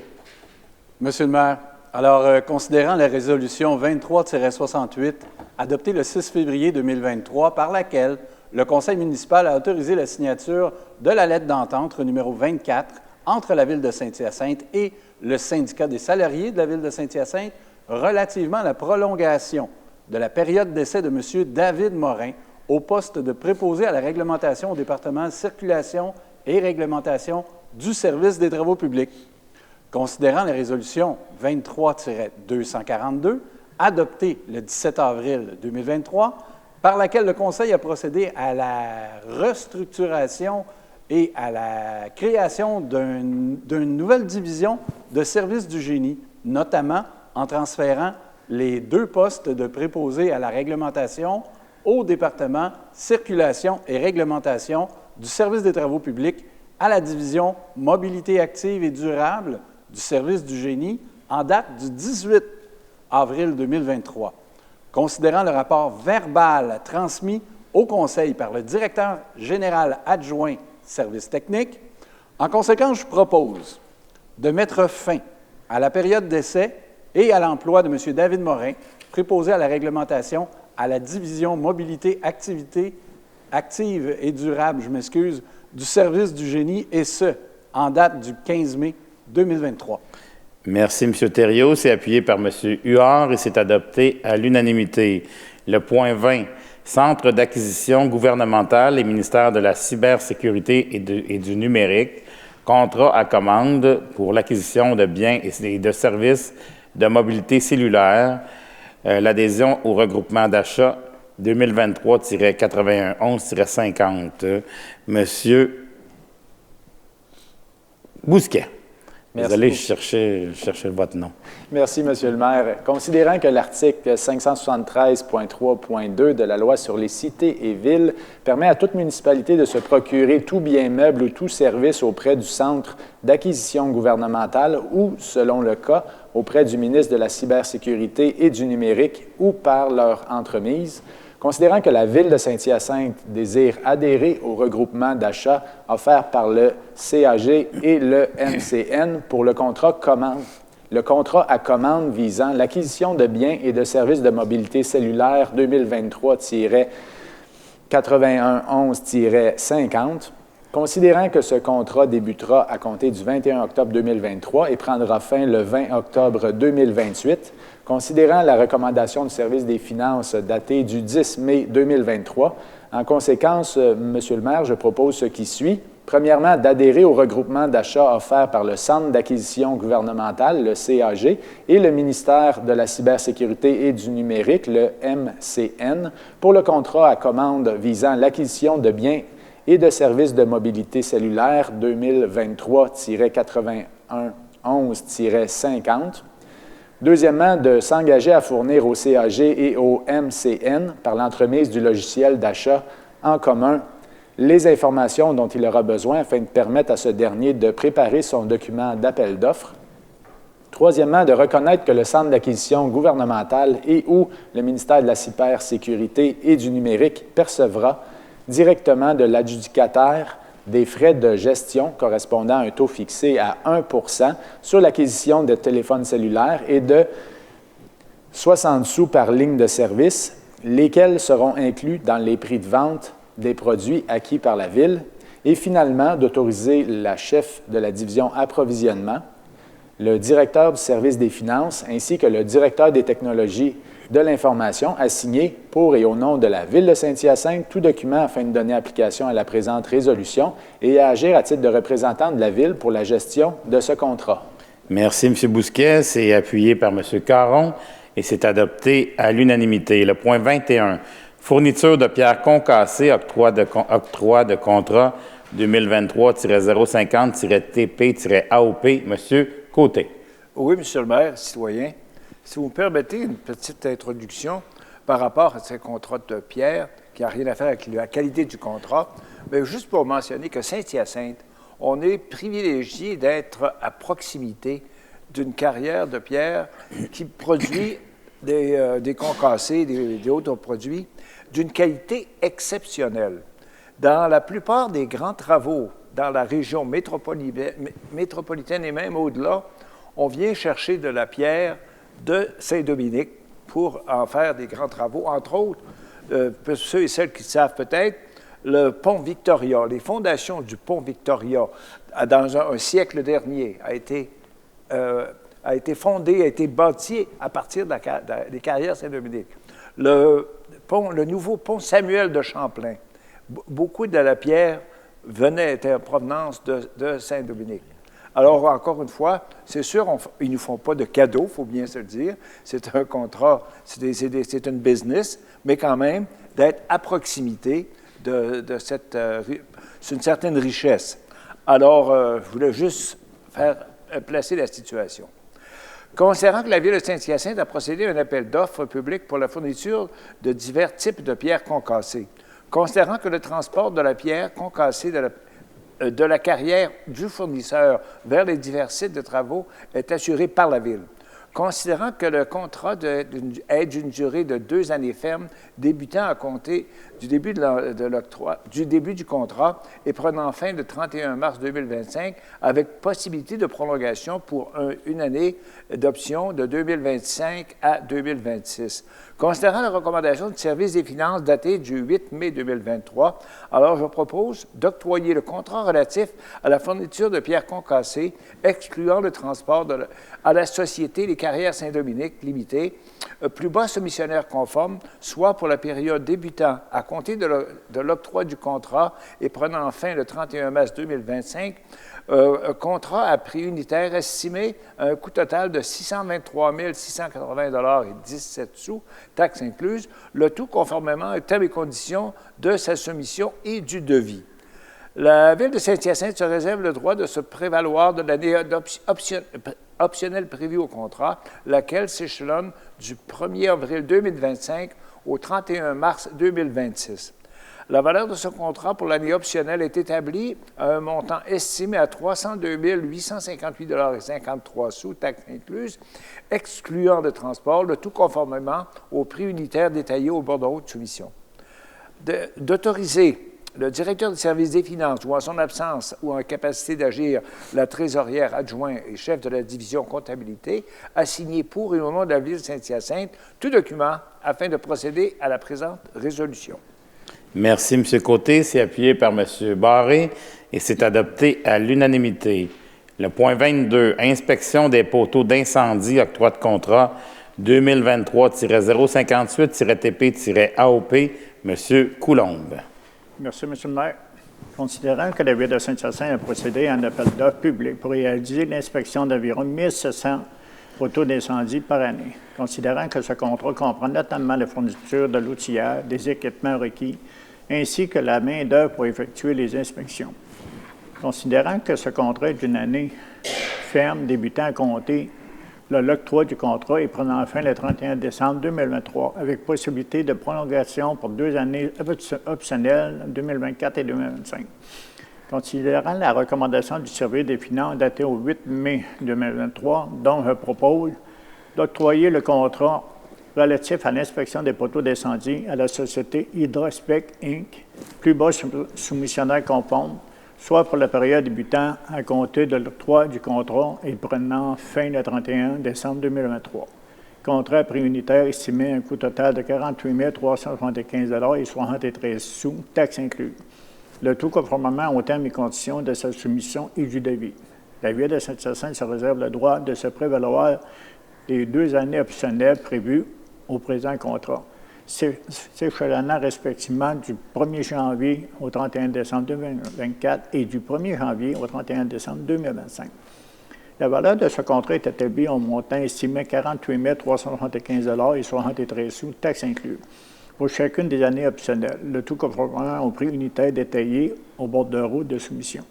Monsieur le maire, alors, considérant la résolution 23-68 adoptée le 6 février 2023 par laquelle le conseil municipal a autorisé la signature de la lettre d'entente numéro 24 entre la Ville de Saint-Hyacinthe et le syndicat des salariés de la Ville de Saint-Hyacinthe relativement à la prolongation de la période d'essai de M. David Morin au poste de préposé à la réglementation au département circulation et réglementation du service des travaux publics. Considérant la résolution 23-242 adoptée le 17 avril 2023 par laquelle le Conseil a procédé à la restructuration et à la création d'une nouvelle division de services du génie, notamment en transférant les 2 postes de préposés à la réglementation au département circulation et réglementation du service des travaux publics à la division mobilité active et durable du service du génie en date du 18 avril 2023. Considérant le rapport verbal transmis au Conseil par le directeur général adjoint services techniques, en conséquence, je propose de mettre fin à la période d'essai et à l'emploi de M. David Morin, préposé à la réglementation à la division mobilité active et durable, du service du génie, et ce, en date du 15 mai 2023. Merci, M. Thériault. C'est appuyé par M. Huard et c'est adopté à l'unanimité. Le point 20. Centre d'acquisition gouvernementale et ministère de la cybersécurité et du numérique, contrat à commande pour l'acquisition de biens et de services de mobilité cellulaire, l'adhésion au regroupement d'achat 2023-8111-50. Monsieur Bousquet. Merci. Désolé, je cherchais votre nom. Merci, Monsieur le maire. Considérant que l'article 573.3.2 de la Loi sur les cités et villes permet à toute municipalité de se procurer tout bien meuble ou tout service auprès du Centre d'acquisition gouvernementale ou, selon le cas, auprès du ministre de la Cybersécurité et du numérique ou par leur entremise, considérant que la Ville de Saint-Hyacinthe désire adhérer au regroupement d'achat offert par le CAG et le MCN pour le contrat commande, le contrat à commande visant l'acquisition de biens et de services de mobilité cellulaire 2023-8111-50, considérant que ce contrat débutera à compter du 21 octobre 2023 et prendra fin le 20 octobre 2028, considérant la recommandation du service des finances datée du 10 mai 2023, en conséquence, Monsieur le maire, je propose ce qui suit. Premièrement, d'adhérer au regroupement d'achat offert par le Centre d'acquisition gouvernementale, le CAG, et le ministère de la Cybersécurité et du numérique, le MCN, pour le contrat à commande visant l'acquisition de biens et de services de mobilité cellulaire 2023-8111-50. Deuxièmement, de s'engager à fournir au CAG et au MCN, par l'entremise du logiciel d'achat en commun, les informations dont il aura besoin afin de permettre à ce dernier de préparer son document d'appel d'offres. Troisièmement, de reconnaître que le Centre d'acquisition gouvernementale et ou le ministère de la Cybersécurité et du numérique percevra directement de l'adjudicataire des frais de gestion correspondant à un taux fixé à 1 % sur l'acquisition de téléphones cellulaires et de 60 sous par ligne de service, lesquels seront inclus dans les prix de vente des produits acquis par la Ville. Et finalement, d'autoriser la chef de la division approvisionnement, le directeur du service des finances ainsi que le directeur des technologies de l'information à signer pour et au nom de la Ville de Saint-Hyacinthe tout document afin de donner application à la présente résolution et à agir à titre de représentant de la Ville pour la gestion de ce contrat. Merci, M. Bousquet. C'est appuyé par M. Caron et c'est adopté à l'unanimité. Le point 21, fourniture de pierres concassées, octroi de contrat 2023-050-TP-AOP. M. Côté. Oui, Monsieur le maire, citoyen. Si vous me permettez une petite introduction par rapport à ces contrats de pierre qui n'a rien à faire avec la qualité du contrat, mais juste pour mentionner que Saint-Hyacinthe on est privilégié d'être à proximité d'une carrière de pierre qui produit des concassés, des autres produits d'une qualité exceptionnelle. Dans la plupart des grands travaux dans la région métropolitaine et même au-delà, on vient chercher de la pierre de Saint-Dominique pour en faire des grands travaux. Entre autres, pour ceux et celles qui savent peut-être, le pont Victoria, les fondations du pont Victoria, dans un siècle dernier, a été fondé, a été bâti à partir des carrières Saint-Dominique. Le nouveau pont Samuel de Champlain, beaucoup de la pierre était en provenance de Saint-Dominique. Alors, encore une fois, c'est sûr, ils ne nous font pas de cadeaux, il faut bien se le dire. C'est un contrat, c'est une business, mais quand même, d'être à proximité c'est une certaine richesse. Alors, je voulais juste placer la situation. Considérant que la Ville de Saint-Hyacinthe a procédé à un appel d'offres public pour la fourniture de divers types de pierres concassées, considérant que le transport de la pierre concassée de la carrière du fournisseur vers les divers sites de travaux est assuré par la Ville, considérant que le contrat est d'une durée de 2 années fermes, débutant à compter du début du début du contrat et prenant fin le 31 mars 2025, avec possibilité de prolongation pour une année d'option de 2025 à 2026. Considérant la recommandation du service des finances datée du 8 mai 2023, alors je propose d'octroyer le contrat relatif à la fourniture de pierres concassées, excluant le transport à la Société Les Carrières Saint-Dominique limitée, plus bas soumissionnaire conforme, soit pour la période débutant à compter de l'octroi du contrat et prenant fin le 31 mars 2025, contrat à prix unitaire estimé à un coût total de 623 680,17 $, taxes incluses, le tout conformément aux termes et conditions de sa soumission et du devis. La Ville de Saint-Hyacinthe se réserve le droit de se prévaloir de l'année optionnelle prévue au contrat, laquelle s'échelonne du 1er avril 2025 au 31 mars 2026. La valeur de ce contrat pour l'année optionnelle est établie à un montant estimé à 302 858,53 $, taxes incluses, excluant de transport, le tout conformément au prix unitaire détaillé au bordereau de soumission. D'autoriser le directeur du service des finances ou en son absence ou en capacité d'agir, la trésorière adjoint et chef de la division comptabilité, à signer pour et au nom de la Ville de Saint-Hyacinthe tout document afin de procéder à la présente résolution. Merci, M. Côté. C'est appuyé par M. Barré et c'est adopté à l'unanimité. Le point 22, inspection des poteaux d'incendie, octroi de contrat 2023-058-TP-AOP, M. Coulombe. Merci, M. le maire. Considérant que la Ville de Saint-Hyacinthe a procédé à un appel d'offres public pour réaliser l'inspection d'environ 1 700 poteaux d'incendie par année, considérant que ce contrat comprend notamment la fourniture de l'outillage, des équipements requis, ainsi que la main-d'œuvre pour effectuer les inspections. Considérant que ce contrat est d'une année ferme débutant à compter l'octroi du contrat et prenant fin le 31 décembre 2023, avec possibilité de prolongation pour 2 années optionnelles, 2024 et 2025. Considérant la recommandation du service des finances datée au 8 mai 2023, dont je propose d'octroyer le contrat relatif à l'inspection des poteaux d'incendie à la société Hydrospec Inc., plus bas soumissionnaire conforme, soit pour la période débutant à compter de l'octroi du contrat et prenant fin le 31 décembre 2023. Contrat à prix unitaire estimé à un coût total de 48 375,73 $, taxes incluses. Le tout conformément aux termes et conditions de sa soumission et du devis. La Ville de Saint-Hyacinthe se réserve le droit de se prévaloir des 2 années optionnelles prévues au présent contrat, s'échelonnant respectivement du 1er janvier au 31 décembre 2024 et du 1er janvier au 31 décembre 2025. La valeur de ce contrat est établie au montant estimé à 48 375,73 $, taxes incluses, pour chacune des années optionnelles, le tout conformément au prix unitaire détaillé au bordereau de soumission.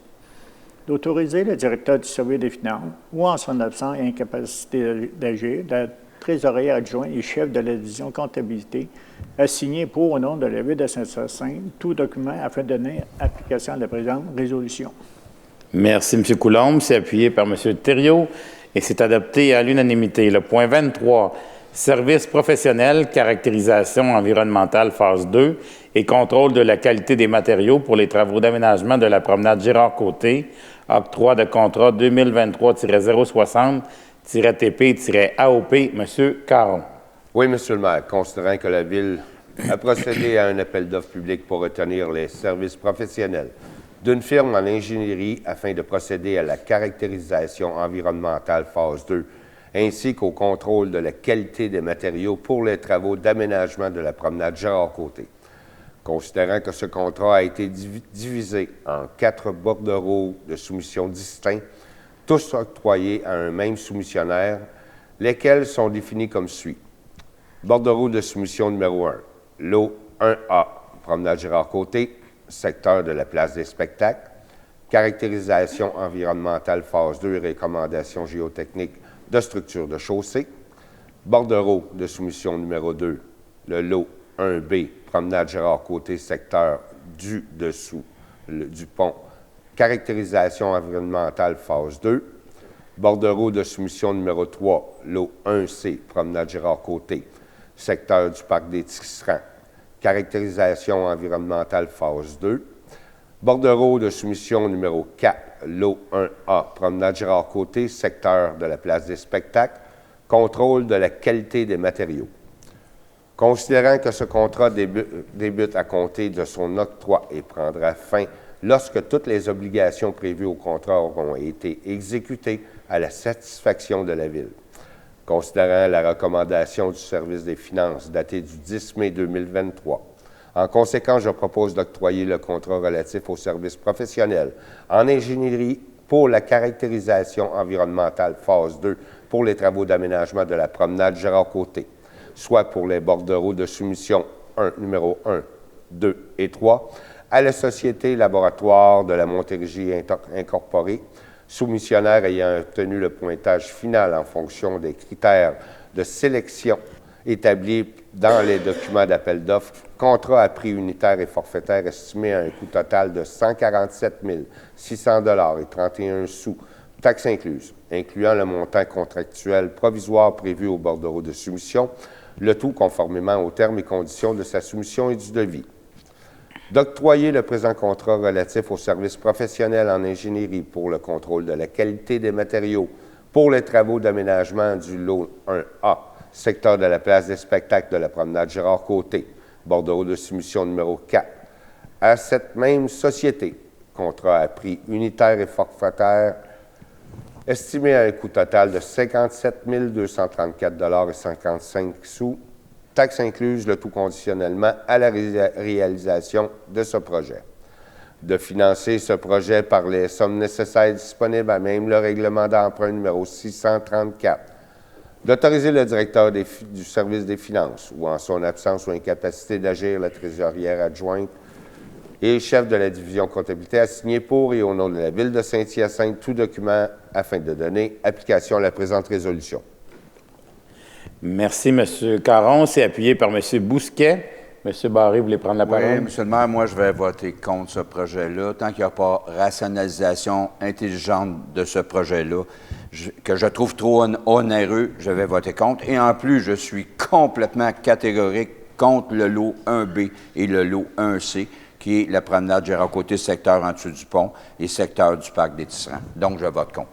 D'autoriser le directeur du service des finances ou en son absence et incapacité d'agir, la trésorière adjoint et chef de la division comptabilité, à signer pour au nom de la Ville de Saint-Hyacinthe tout document afin de donner application à la présente résolution. Merci, M. Coulombe. C'est appuyé par M. Thériault et c'est adopté à l'unanimité. Le point 23, services professionnels, caractérisation environnementale phase 2 et contrôle de la qualité des matériaux pour les travaux d'aménagement de la promenade Gérard-Côté, octroi de contrat 2023-060-TP-AOP. M. Caron. Oui, Monsieur le maire, considérant que la Ville a procédé à un appel d'offres public pour retenir les services professionnels d'une firme en ingénierie afin de procéder à la caractérisation environnementale phase 2, ainsi qu'au contrôle de la qualité des matériaux pour les travaux d'aménagement de la promenade Gérard-Côté. Considérant que ce contrat a été divisé en 4 bordereaux de soumission distincts, tous octroyés à un même soumissionnaire, lesquels sont définis comme suit. Bordereau de soumission numéro 1, lot 1A, promenade Gérard-Côté, secteur de la place des spectacles, caractérisation environnementale phase 2 et recommandations géotechniques de structure de chaussée. Bordereau de soumission numéro 2, le lot 1B, promenade Gérard-Côté, secteur du dessous du pont, caractérisation environnementale phase 2. Bordereau de soumission numéro 3, lot 1C, promenade Gérard-Côté, secteur du parc des Tisserands, caractérisation environnementale phase 2. Bordereau de soumission numéro 4, lot 1A, promenade Gérard-Côté, secteur de la place des spectacles, contrôle de la qualité des matériaux. Considérant que ce contrat débute à compter de son octroi et prendra fin lorsque toutes les obligations prévues au contrat auront été exécutées à la satisfaction de la Ville. Considérant la recommandation du service des finances datée du 10 mai 2023, en conséquence, je propose d'octroyer le contrat relatif aux services professionnels en ingénierie pour la caractérisation environnementale phase 2 pour les travaux d'aménagement de la promenade Gérard-Côté, soit pour les bordereaux de soumission numéro 1, 2 et 3, à la Société Laboratoire de la Montérégie Incorporée, soumissionnaire ayant obtenu le pointage final en fonction des critères de sélection établis dans les documents d'appel d'offres, contrat à prix unitaire et forfaitaire estimé à un coût total de 147 600 $ et 31 sous, taxes incluses, incluant le montant contractuel provisoire prévu au bordereau de soumission, le tout conformément aux termes et conditions de sa soumission et du devis. D'octroyer le présent contrat relatif aux services professionnels en ingénierie pour le contrôle de la qualité des matériaux pour les travaux d'aménagement du lot 1A, secteur de la place des spectacles de la promenade Gérard-Côté, bordereau de soumission numéro 4, à cette même société, contrat à prix unitaire et forfaitaire, estimé à un coût total de 57 234 $ et 55 sous, taxes incluses, le tout conditionnellement à la réalisation de ce projet. De financer ce projet par les sommes nécessaires disponibles à même le règlement d'emprunt numéro 634. D'autoriser le directeur du service des finances, ou en son absence ou incapacité d'agir, la trésorière adjointe et chef de la division comptabilité à signer pour et au nom de la Ville de Saint-Hyacinthe tout document afin de donner application à la présente résolution. Merci, M. Caron. C'est appuyé par M. Bousquet. M. Barré, vous voulez prendre la parole? Oui, M. le maire, moi, je vais voter contre ce projet-là. Tant qu'il n'y a pas rationalisation intelligente de ce projet-là, que je trouve trop onéreux, je vais voter contre. Et en plus, je suis complètement catégorique contre le lot 1B et le lot 1C, qui est la promenade Gérard-Côté, secteur en dessous du pont et secteur du parc des Tisserands. Donc, je vote contre.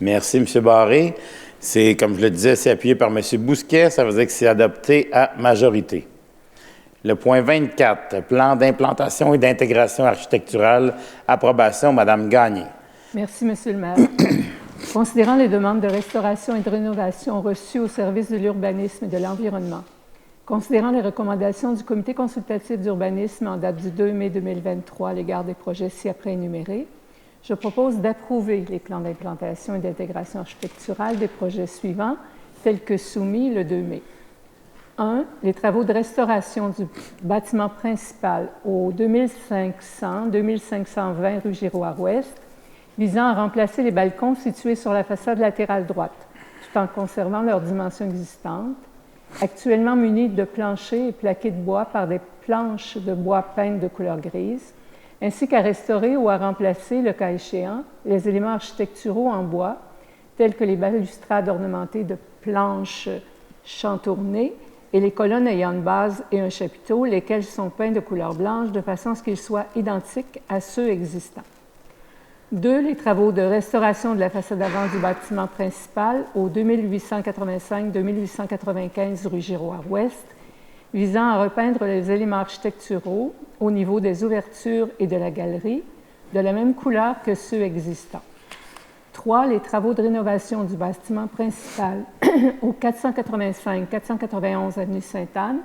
Merci, M. Barré. C'est, comme je le disais, c'est appuyé par M. Bousquet. Ça veut dire que c'est adopté à majorité. Le point 24, plan d'implantation et d'intégration architecturale, approbation, Mme Gagné. Merci, M. le maire. Considérant les demandes de restauration et de rénovation reçues au service de l'urbanisme et de l'environnement, considérant les recommandations du Comité consultatif d'urbanisme en date du 2 mai 2023 à l'égard des projets ci-après énumérés, je propose d'approuver les plans d'implantation et d'intégration architecturale des projets suivants, tels que soumis le 2 mai. 1. Les travaux de restauration du bâtiment principal au 2500-2520 rue Giroir-Ouest, visant à remplacer les balcons situés sur la façade latérale droite, tout en conservant leurs dimensions existantes, actuellement munis de planchers et plaqués de bois par des planches de bois peintes de couleur grise, ainsi qu'à restaurer ou à remplacer, le cas échéant, les éléments architecturaux en bois, tels que les balustrades ornementées de planches chantournées et les colonnes ayant une base et un chapiteau, lesquels sont peints de couleur blanche de façon à ce qu'ils soient identiques à ceux existants. 2. Les travaux de restauration de la façade avant du bâtiment principal au 2885-2895 rue Giroir-Ouest, visant à repeindre les éléments architecturaux au niveau des ouvertures et de la galerie de la même couleur que ceux existants. 3. Les travaux de rénovation du bâtiment principal au 485-491 avenue Sainte-Anne,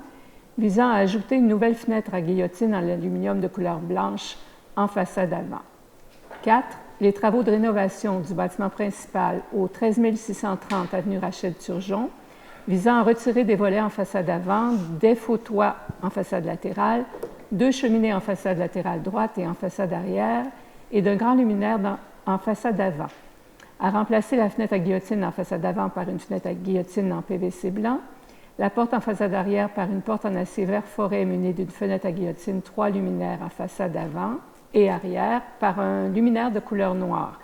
visant à ajouter une nouvelle fenêtre à guillotine en aluminium de couleur blanche en façade avant. 4. Les travaux de rénovation du bâtiment principal au 13 630 avenue Rachel-Turgeon, visant à retirer des volets en façade avant, des faux toits en façade latérale, 2 cheminées en façade latérale droite et en façade arrière, et d'un grand luminaire en façade avant. À remplacer la fenêtre à guillotine en façade avant par une fenêtre à guillotine en PVC blanc, la porte en façade arrière par une porte en acier vert forêt munie d'une fenêtre à guillotine 3 luminaires en façade avant et arrière par un luminaire de couleur noire,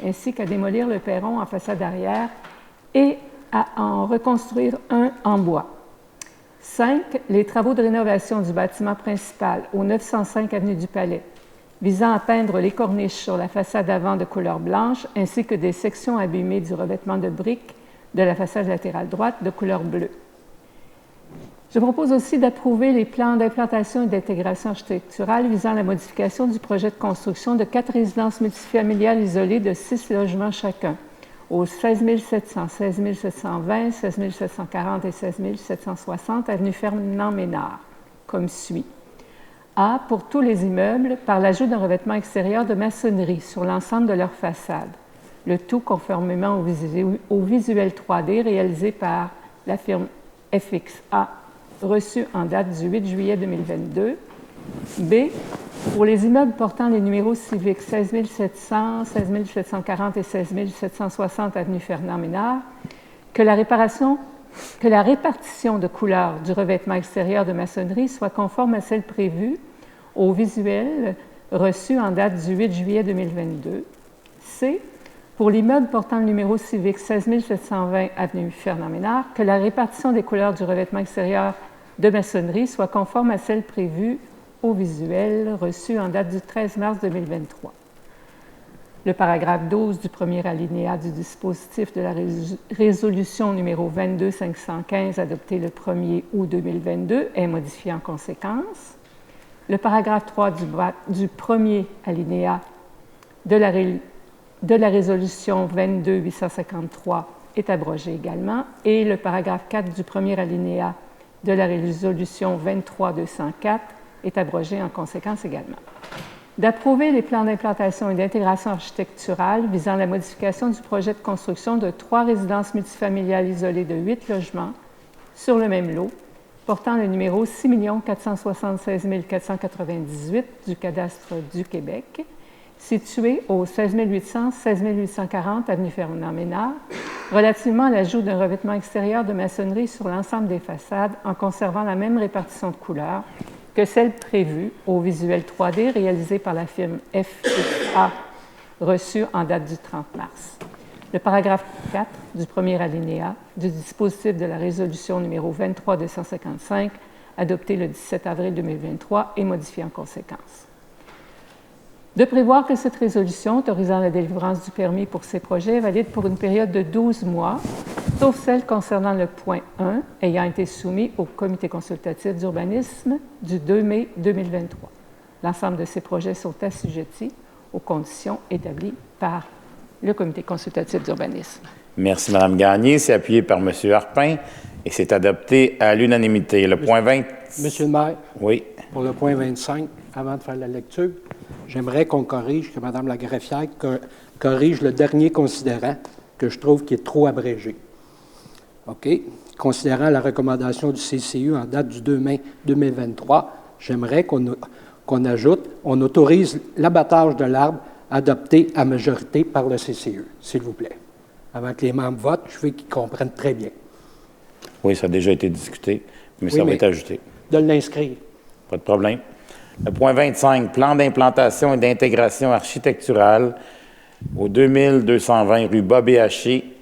ainsi qu'à démolir le perron en façade arrière et à en reconstruire un en bois. 5. Les travaux de rénovation du bâtiment principal au 905 avenue du Palais, visant à peindre les corniches sur la façade avant de couleur blanche, ainsi que des sections abîmées du revêtement de briques de la façade latérale droite de couleur bleue. Je propose aussi d'approuver les plans d'implantation et d'intégration architecturale visant à la modification du projet de construction de 4 résidences multifamiliales isolées de 6 logements chacun, aux 16 700, 16 720, 16 740 et 16 760 avenue Fernand Ménard, comme suit. A. Pour tous les immeubles, par l'ajout d'un revêtement extérieur de maçonnerie sur l'ensemble de leur façade, le tout conformément au visuel 3D réalisé par la firme FXA, reçu en date du 8 juillet 2022. B. Pour les immeubles portant les numéros civiques 16 700, 16 740 et 16 760 avenue Fernand Ménard, que la répartition de couleurs du revêtement extérieur de maçonnerie soit conforme à celle prévue au visuel reçu en date du 8 juillet 2022. C. Pour l'immeuble portant le numéro civique 16 720 avenue Fernand Ménard, que la répartition des couleurs du revêtement extérieur de maçonnerie soit conforme à celle prévue au visuel reçu en date du 13 mars 2023. Le paragraphe 12 du premier alinéa du dispositif de la résolution numéro 22-515 adoptée le 1er août 2022 est modifié en conséquence. Le paragraphe 3 du premier alinéa de la résolution 22-853 est abrogé également et le paragraphe 4 du premier alinéa de la résolution 23-204 est abrogé en conséquence également. D'approuver les plans d'implantation et d'intégration architecturale visant à la modification du projet de construction de 3 résidences multifamiliales isolées de 8 logements sur le même lot, portant le numéro 6 476 498 du cadastre du Québec, situé au 16 800, 16 840 avenue Fernand Ménard, relativement à l'ajout d'un revêtement extérieur de maçonnerie sur l'ensemble des façades en conservant la même répartition de couleurs que celle prévue au visuel 3D réalisé par la firme FXA, reçu en date du 30 mars. Le paragraphe 4 du premier alinéa du dispositif de la résolution numéro 23-255, adopté le 17 avril 2023, est modifié en conséquence. De prévoir que cette résolution autorisant la délivrance du permis pour ces projets est valide pour une période de 12 mois, sauf celle concernant le point 1 ayant été soumis au Comité consultatif d'urbanisme du 2 mai 2023. L'ensemble de ces projets sont assujettis aux conditions établies par le Comité consultatif d'urbanisme. Merci, Mme Gagné. C'est appuyé par M. Harpin et c'est adopté à l'unanimité. Le point 20... Monsieur le maire, oui. Pour le point 25, avant de faire la lecture, j'aimerais qu'on corrige, que Mme la greffière corrige le dernier considérant que je trouve qui est trop abrégé. OK? Considérant la recommandation du CCU en date du 2 mai 2023, j'aimerais qu'on ajoute, on autorise l'abattage de l'arbre adopté à majorité par le CCE, s'il vous plaît. Avant que les membres votent, je veux qu'ils comprennent très bien. Oui, ça a déjà été discuté, mais ça va être ajouté. De l'inscrire. Pas de problème. Le point 25, plan d'implantation et d'intégration architecturale au 2220 rue Bobé-Haché.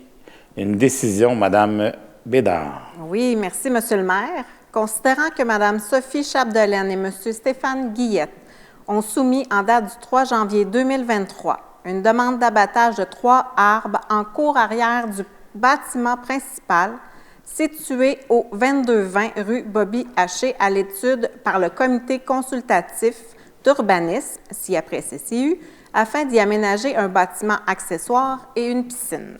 Une décision, Mme Bédard. Oui, merci, Monsieur le maire. Considérant que Mme Sophie Chapdelaine et M. Stéphane Guillette ont soumis en date du 3 janvier 2023 une demande d'abattage de 3 arbres en cour arrière du bâtiment principal situé au 2220 rue Bobby-Haché à l'étude par le comité consultatif d'urbanisme, ci-après CCU, afin d'y aménager un bâtiment accessoire et une piscine.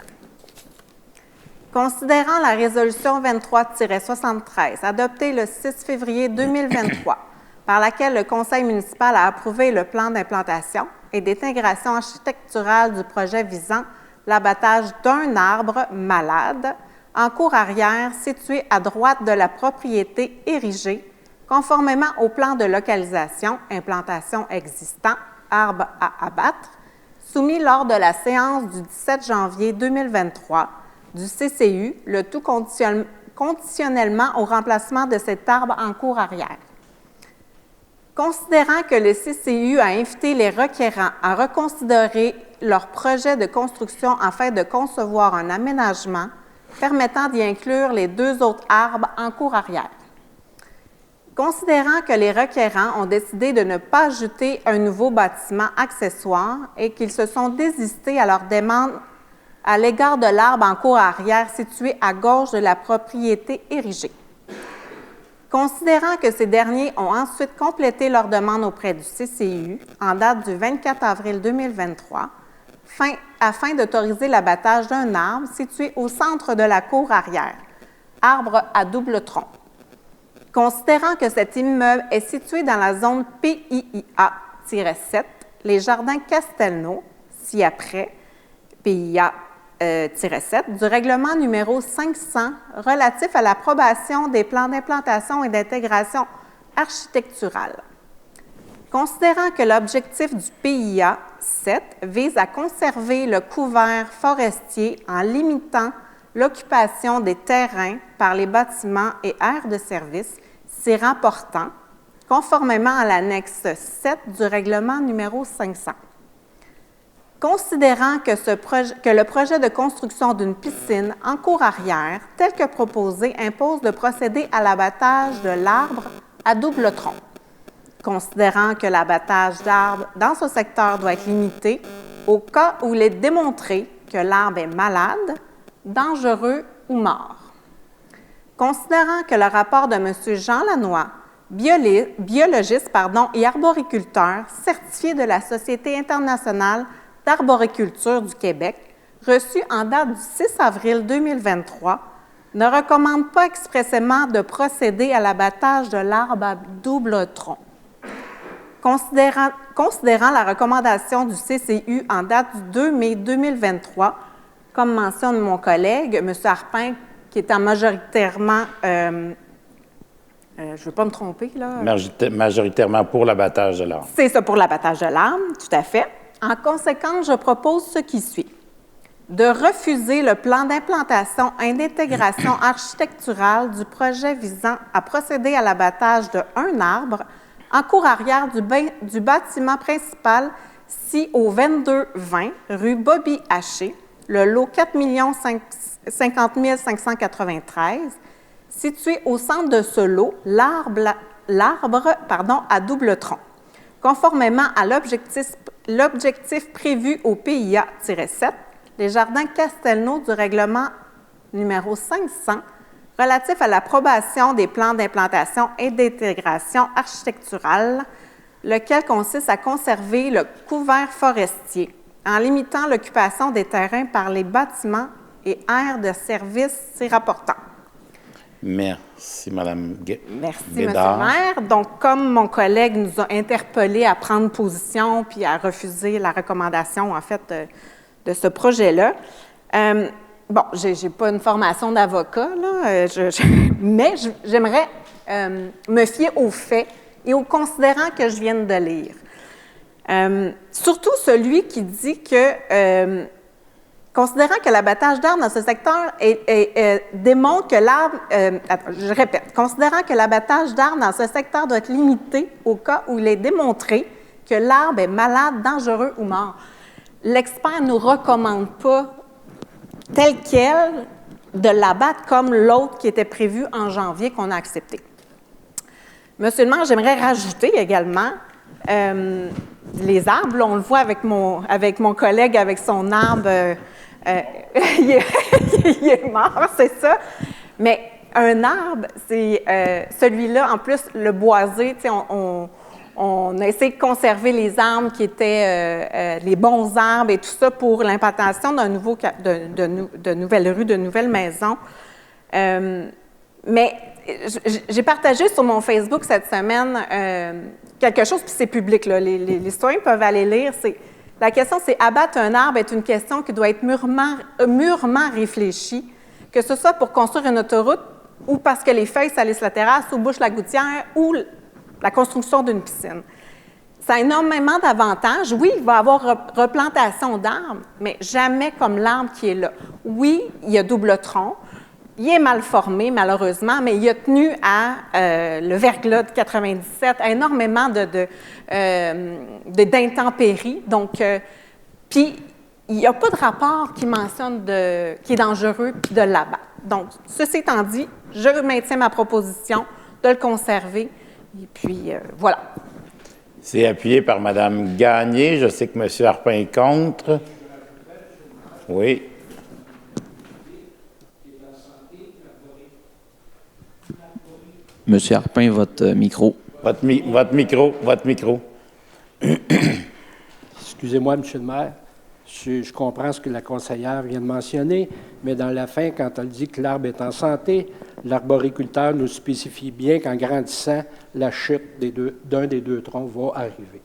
Considérant la résolution 23-73 adoptée le 6 février 2023, par laquelle le conseil municipal a approuvé le plan d'implantation et d'intégration architecturale du projet visant l'abattage d'un arbre malade en cour arrière situé à droite de la propriété érigée, conformément au plan de localisation, implantation existant, arbre à abattre, soumis lors de la séance du 17 janvier 2023 du CCU, le tout conditionnellement au remplacement de cet arbre en cour arrière. Considérant que le CCU a invité les requérants à reconsidérer leur projet de construction afin de concevoir un aménagement permettant d'y inclure les 2 autres arbres en cour arrière. Considérant que les requérants ont décidé de ne pas ajouter un nouveau bâtiment accessoire et qu'ils se sont désistés à leur demande à l'égard de l'arbre en cour arrière situé à gauche de la propriété érigée. Considérant que ces derniers ont ensuite complété leur demande auprès du CCU en date du 24 avril 2023, afin d'autoriser l'abattage d'un arbre situé au centre de la cour arrière, arbre à double tronc. Considérant que cet immeuble est situé dans la zone PIIA-7, les jardins Castelnau, ci-après PIA-7, du règlement numéro 500 relatif à l'approbation des plans d'implantation et d'intégration architecturale. Considérant que l'objectif du PIA 7 vise à conserver le couvert forestier en limitant l'occupation des terrains par les bâtiments et aires de service, s'y rapportant, conformément à l'annexe 7 du règlement numéro 500. Considérant que le projet de construction d'une piscine en cour arrière, tel que proposé, impose de procéder à l'abattage de l'arbre à double tronc. Considérant que l'abattage d'arbres dans ce secteur doit être limité au cas où il est démontré que l'arbre est malade, dangereux ou mort. Considérant que le rapport de M. Jean Lannoy, biologiste et arboriculteur certifié de la Société internationale d'arboriculture du Québec, reçu en date du 6 avril 2023, ne recommande pas expressément de procéder à l'abattage de l'arbre à double tronc. Considérant la recommandation du CCU en date du 2 mai 2023, comme mentionne mon collègue, M. Harpin, qui est majoritairement, je ne veux pas me tromper, là. Majoritairement pour l'abattage de l'arbre. C'est ça, pour l'abattage de l'arbre, tout à fait. En conséquence, je propose ce qui suit. De refuser le plan d'implantation et d'intégration architecturale du projet visant à procéder à l'abattage d'un arbre en cour arrière du bâtiment principal si au 2220 rue Bobby-Haché, le lot 4 50 593, situé au centre de ce lot, l'arbre à double tronc, conformément à l'objectif prévu au PIA-7, les jardins Castelnau du règlement numéro 500 relatif à l'approbation des plans d'implantation et d'intégration architecturale, lequel consiste à conserver le couvert forestier en limitant l'occupation des terrains par les bâtiments et aires de service s'y rapportant. Merci, Mme Merci, Bédard. M. le maire. Donc, comme mon collègue nous a interpellés à prendre position puis à refuser la recommandation, en fait, de ce projet-là, bon, je n'ai pas une formation d'avocat, là, mais j'aimerais me fier aux faits et aux considérants que je viens de lire. Surtout celui qui dit que Considérant que l'abattage d'arbres dans ce secteur démontre que l'arbre, je répète, considérant que l'abattage d'arbres dans ce secteur doit être limité au cas où il est démontré que l'arbre est malade, dangereux ou mort. L'expert ne nous recommande pas tel quel de l'abattre comme l'autre qui était prévu en janvier qu'on a accepté. Monsieur le maire, j'aimerais rajouter également les arbres. Là, on le voit avec mon collègue avec son arbre. Il est mort, c'est ça. Mais un arbre, c'est celui-là, en plus, le boisé, on a essayé de conserver les arbres qui étaient les bons arbres et tout ça pour l'implantation de nouvelles rues, de nouvelles maisons. Mais j'ai partagé sur mon Facebook cette semaine quelque chose, puis c'est public, là, les citoyens peuvent aller lire. La question, c'est abattre un arbre est une question qui doit être mûrement réfléchie, que ce soit pour construire une autoroute ou parce que les feuilles salissent la terrasse ou bouchent la gouttière ou la construction d'une piscine. Ça a énormément d'avantages. Oui, il va y avoir replantation d'arbres, mais jamais comme l'arbre qui est là. Oui, il y a double tronc. Il est mal formé, malheureusement, mais il a tenu à le verglas de 97, à énormément d'intempéries. Donc, puis, il n'y a pas de rapport qui mentionne qui est dangereux puis de l'abattre. Donc, ceci étant dit, je maintiens ma proposition de le conserver. Et puis, voilà. C'est appuyé par Mme Gagné. Je sais que M. Harpin est contre. Oui. Monsieur Harpin, votre micro. Votre micro. Excusez-moi, Monsieur le maire. Je comprends ce que la conseillère vient de mentionner, mais dans la fin, quand elle dit que l'arbre est en santé, l'arboriculteur nous spécifie bien qu'en grandissant, la chute d'un des deux troncs va arriver.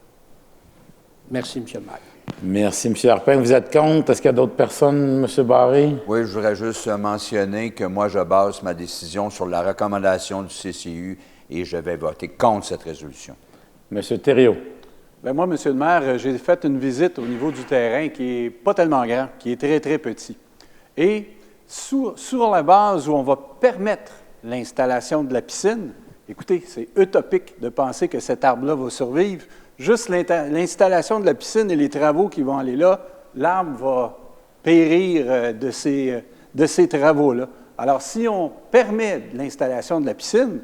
Merci, Monsieur le maire. Merci, M. Harpin. Vous êtes contre? Est-ce qu'il y a d'autres personnes, M. Barré? Oui, je voudrais juste mentionner que moi, je base ma décision sur la recommandation du CCU et je vais voter contre cette résolution. M. Thériault. Bien, moi, M. le maire, j'ai fait une visite au niveau du terrain qui n'est pas tellement grand, qui est très, très petit. Et sur la base où on va permettre l'installation de la piscine, écoutez, c'est utopique de penser que cet arbre-là va survivre. Juste l'installation de la piscine et les travaux qui vont aller là, l'arbre va périr de ces travaux-là. Alors, si on permet l'installation de la piscine,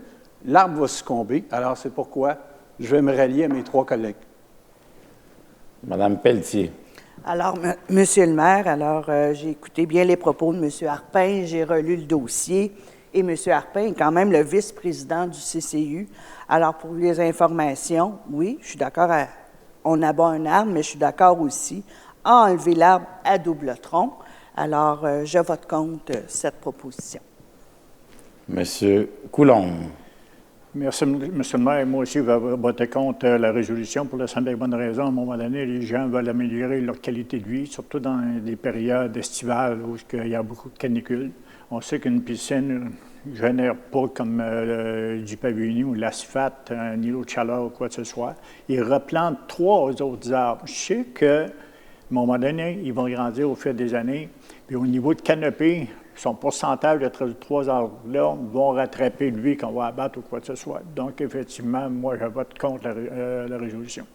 l'arbre va succomber. Alors, c'est pourquoi je vais me rallier à mes trois collègues. Madame Pelletier. Alors, Monsieur le maire, j'ai écouté bien les propos de M. Harpin, j'ai relu le dossier, et M. Harpin est quand même le vice-président du CCU. Alors, pour les informations, oui, je suis d'accord, on abat un arbre, mais je suis d'accord aussi à enlever l'arbre à double tronc. Alors, je vote contre cette proposition. Monsieur Coulombe. Merci, M. le maire. Moi aussi, je vais voter contre la résolution pour la simple et bonne raison. À un moment donné, les gens veulent améliorer leur qualité de vie, surtout dans des périodes estivales où il y a beaucoup de canicules. On sait qu'une piscine ne génère pas comme du pavillon ou l'asphalte, un îlot de chaleur ou quoi que ce soit. Ils replantent 3 autres arbres. Je sais qu'à un moment donné, ils vont grandir au fil des années. Puis au niveau de canopée, son pourcentage de 3 arbres-là vont rattraper lui qu'on va abattre ou quoi que ce soit. Donc, effectivement, moi, je vote contre la résolution.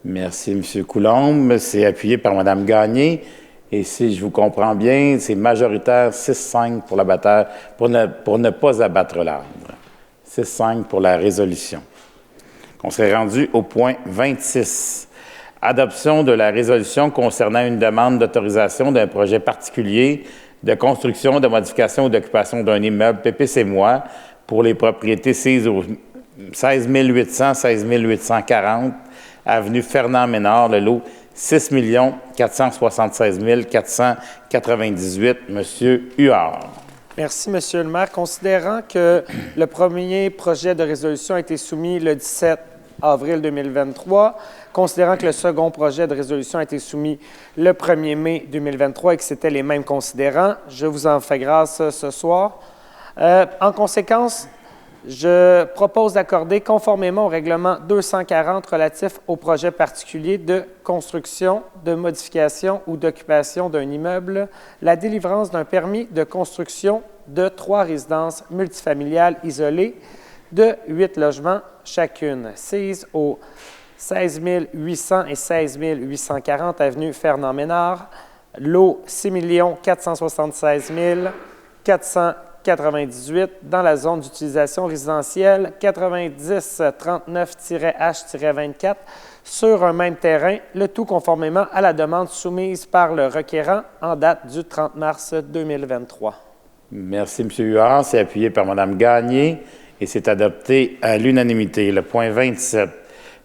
Merci, M. Coulombe. C'est appuyé par Mme Gagné. Et si je vous comprends bien, c'est majoritaire 6-5 pour l'abatteur, pour ne pas abattre l'arbre. 6-5 pour la résolution. On serait rendu au point 26. Adoption de la résolution concernant une demande d'autorisation d'un projet particulier de construction, de modification ou d'occupation d'un immeuble PPC-moi pour les propriétés sises au 16 800, 16 840, avenue Fernand-Ménard, le lot 6 476 498, M. Huard. Merci, M. le maire. Considérant que le premier projet de résolution a été soumis le 17 avril 2023, considérant que le second projet de résolution a été soumis le 1er mai 2023 et que c'était les mêmes considérants, je vous en fais grâce ce soir. En conséquence, Je propose d'accorder, conformément au règlement 240 relatif au projet particulier de construction, de modification ou d'occupation d'un immeuble, la délivrance d'un permis de construction de 3 résidences multifamiliales isolées de 8 logements chacune, sises au 16 800 et 16 840 avenue Fernand-Ménard, lot 6 476 498 dans la zone d'utilisation résidentielle 9039-H-24 sur un même terrain, le tout conformément à la demande soumise par le requérant en date du 30 mars 2023. Merci, M. Huard. C'est appuyé par Mme Gagné et c'est adopté à l'unanimité. Le point 27,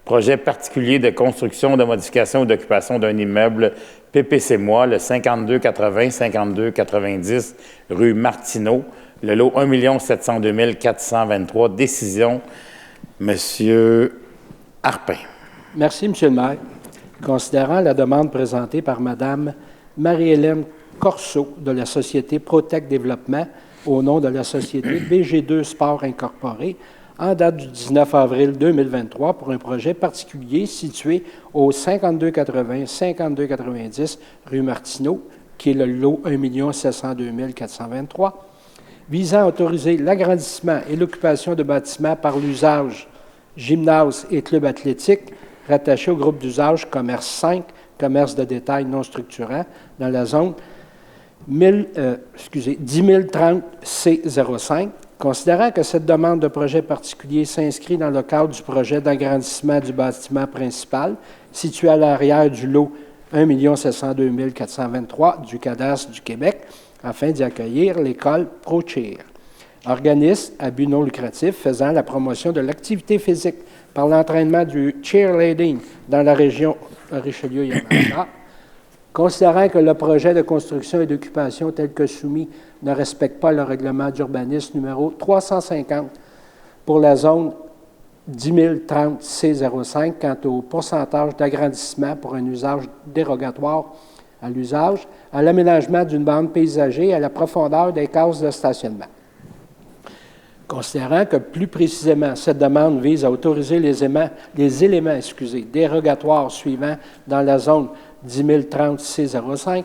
projet particulier de construction, de modification ou d'occupation d'un immeuble PPC-moi, le 5280-5290 rue Martineau, le lot 1 702 423. Décision, M. Harpin. Merci, M. le maire. Considérant la demande présentée par Mme Marie-Hélène Corso de la Société Protec Développement au nom de la Société BG2 Sport Incorporé, en date du 19 avril 2023 pour un projet particulier situé au 5280-5290 rue Martineau, qui est le lot 1 702 423, visant à autoriser l'agrandissement et l'occupation de bâtiments par l'usage gymnase et club athlétique rattachés au groupe d'usage commerce 5, commerce de détail non structurant, dans la zone 1030 C05. Considérant que cette demande de projet particulier s'inscrit dans le cadre du projet d'agrandissement du bâtiment principal situé à l'arrière du lot 1 702 423 du cadastre du Québec, afin d'y accueillir l'école ProCheer, organisme à but non lucratif faisant la promotion de l'activité physique par l'entraînement du cheerleading dans la région Richelieu-Yamaha. Considérant que le projet de construction et d'occupation tel que soumis ne respecte pas le règlement d'urbanisme numéro 350 pour la zone 1030 C05 quant au pourcentage d'agrandissement pour un usage dérogatoire à l'usage, à l'aménagement d'une bande paysager et à la profondeur des cases de stationnement. Considérant que, plus précisément, cette demande vise à autoriser les éléments dérogatoires suivants dans la zone 1030 C05,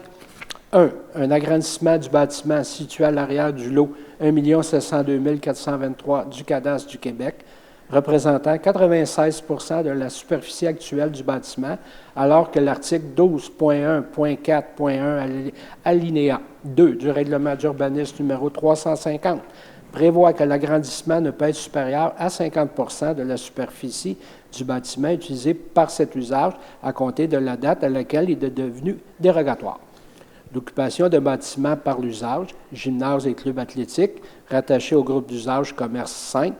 1. Un agrandissement du bâtiment situé à l'arrière du lot 1 702 423 du cadastre du Québec, représentant 96 de la superficie actuelle du bâtiment, alors que l'article 12.1.4.1 alinéa 2 du règlement d'urbanisme numéro 350 prévoit que l'agrandissement ne peut être supérieur à 50 de la superficie du bâtiment utilisé par cet usage à compter de la date à laquelle il est devenu dérogatoire. L'occupation de bâtiments par l'usage, gymnase et club athlétique, rattaché au groupe d'usage commerce 5,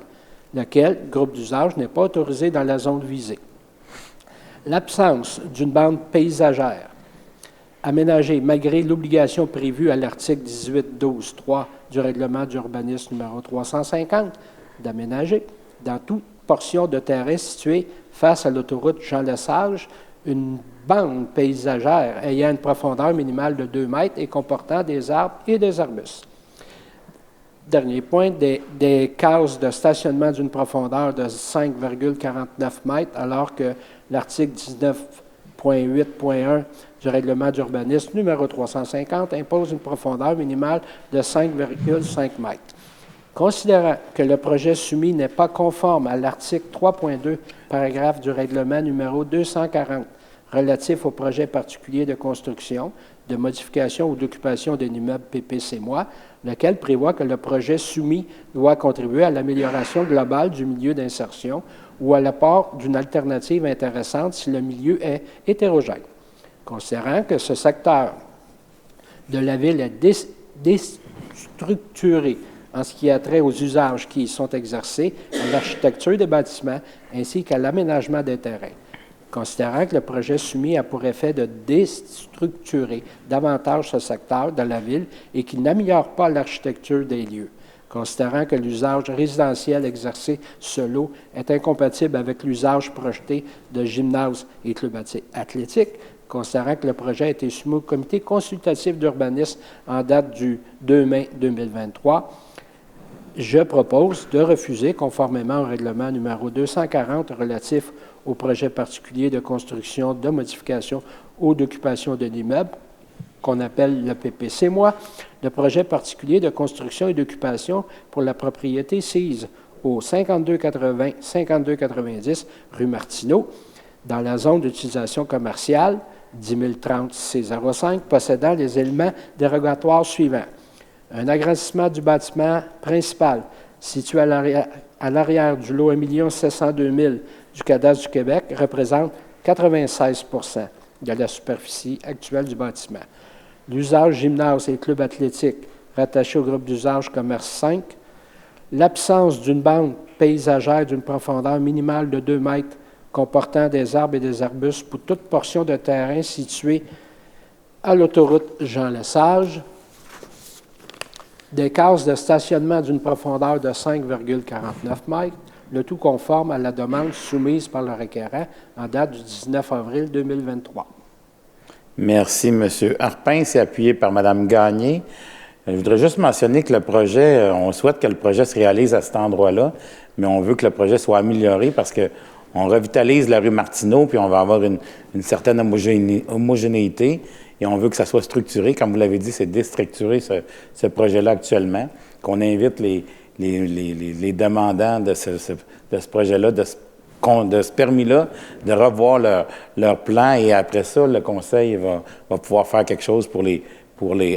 lequel groupe d'usage n'est pas autorisé dans la zone visée. L'absence d'une bande paysagère aménagée malgré l'obligation prévue à l'article 18.12.3 du règlement d'urbanisme numéro 350 d'aménager dans toute portion de terrain située face à l'autoroute Jean-Lesage une bande paysagère ayant une profondeur minimale de 2 mètres et comportant des arbres et des arbustes. Dernier point, des cases de stationnement d'une profondeur de 5,49 mètres, alors que l'article 19.8.1 du règlement d'urbanisme numéro 350 impose une profondeur minimale de 5,5 mètres. Considérant que le projet soumis n'est pas conforme à l'article 3.2, paragraphe du règlement numéro 240, relatif au projet particulier de construction, de modification ou d'occupation d'un immeuble PPC-moi, lequel prévoit que le projet soumis doit contribuer à l'amélioration globale du milieu d'insertion ou à l'apport d'une alternative intéressante si le milieu est hétérogène. Considérant que ce secteur de la ville est déstructuré en ce qui a trait aux usages qui y sont exercés, à l'architecture des bâtiments ainsi qu'à l'aménagement des terrains. Considérant que le projet soumis a pour effet de déstructurer davantage ce secteur de la ville et qu'il n'améliore pas l'architecture des lieux. Considérant que l'usage résidentiel exercé sur ce lot est incompatible avec l'usage projeté de gymnase et club athlétique, considérant que le projet a été soumis au comité consultatif d'urbanisme en date du 2 mai 2023, je propose de refuser, conformément au règlement numéro 240 relatif au projet particulier de construction, de modification ou d'occupation de l'immeuble, qu'on appelle le PPC-moi, le projet particulier de construction et d'occupation pour la propriété sise au 5280-5290 rue Martineau, dans la zone d'utilisation commerciale 10030 C05, possédant les éléments dérogatoires suivants. Un agrandissement du bâtiment principal situé à l'arrière du lot 1 702 000 du cadastre du Québec représente 96 de la superficie actuelle du bâtiment. L'usage gymnase et club athlétique rattaché au groupe d'usage commerce 5. L'absence d'une bande paysagère d'une profondeur minimale de 2 mètres comportant des arbres et des arbustes pour toute portion de terrain située à l'autoroute Jean-Lesage. Des cases de stationnement d'une profondeur de 5,49 mètres, le tout conforme à la demande soumise par le requérant en date du 19 avril 2023. Merci, M. Harpin. C'est appuyé par Mme Gagné. Je voudrais juste mentionner que le projet, on souhaite que le projet se réalise à cet endroit-là, mais on veut que le projet soit amélioré parce qu'on revitalise la rue Martineau, puis on va avoir une certaine homogénéité, et on veut que ça soit structuré. Comme vous l'avez dit, c'est déstructuré, ce projet-là actuellement, qu'on invite les demandants de ce projet-là, de ce permis-là, de revoir leur plan, et après ça, le Conseil va pouvoir faire quelque chose pour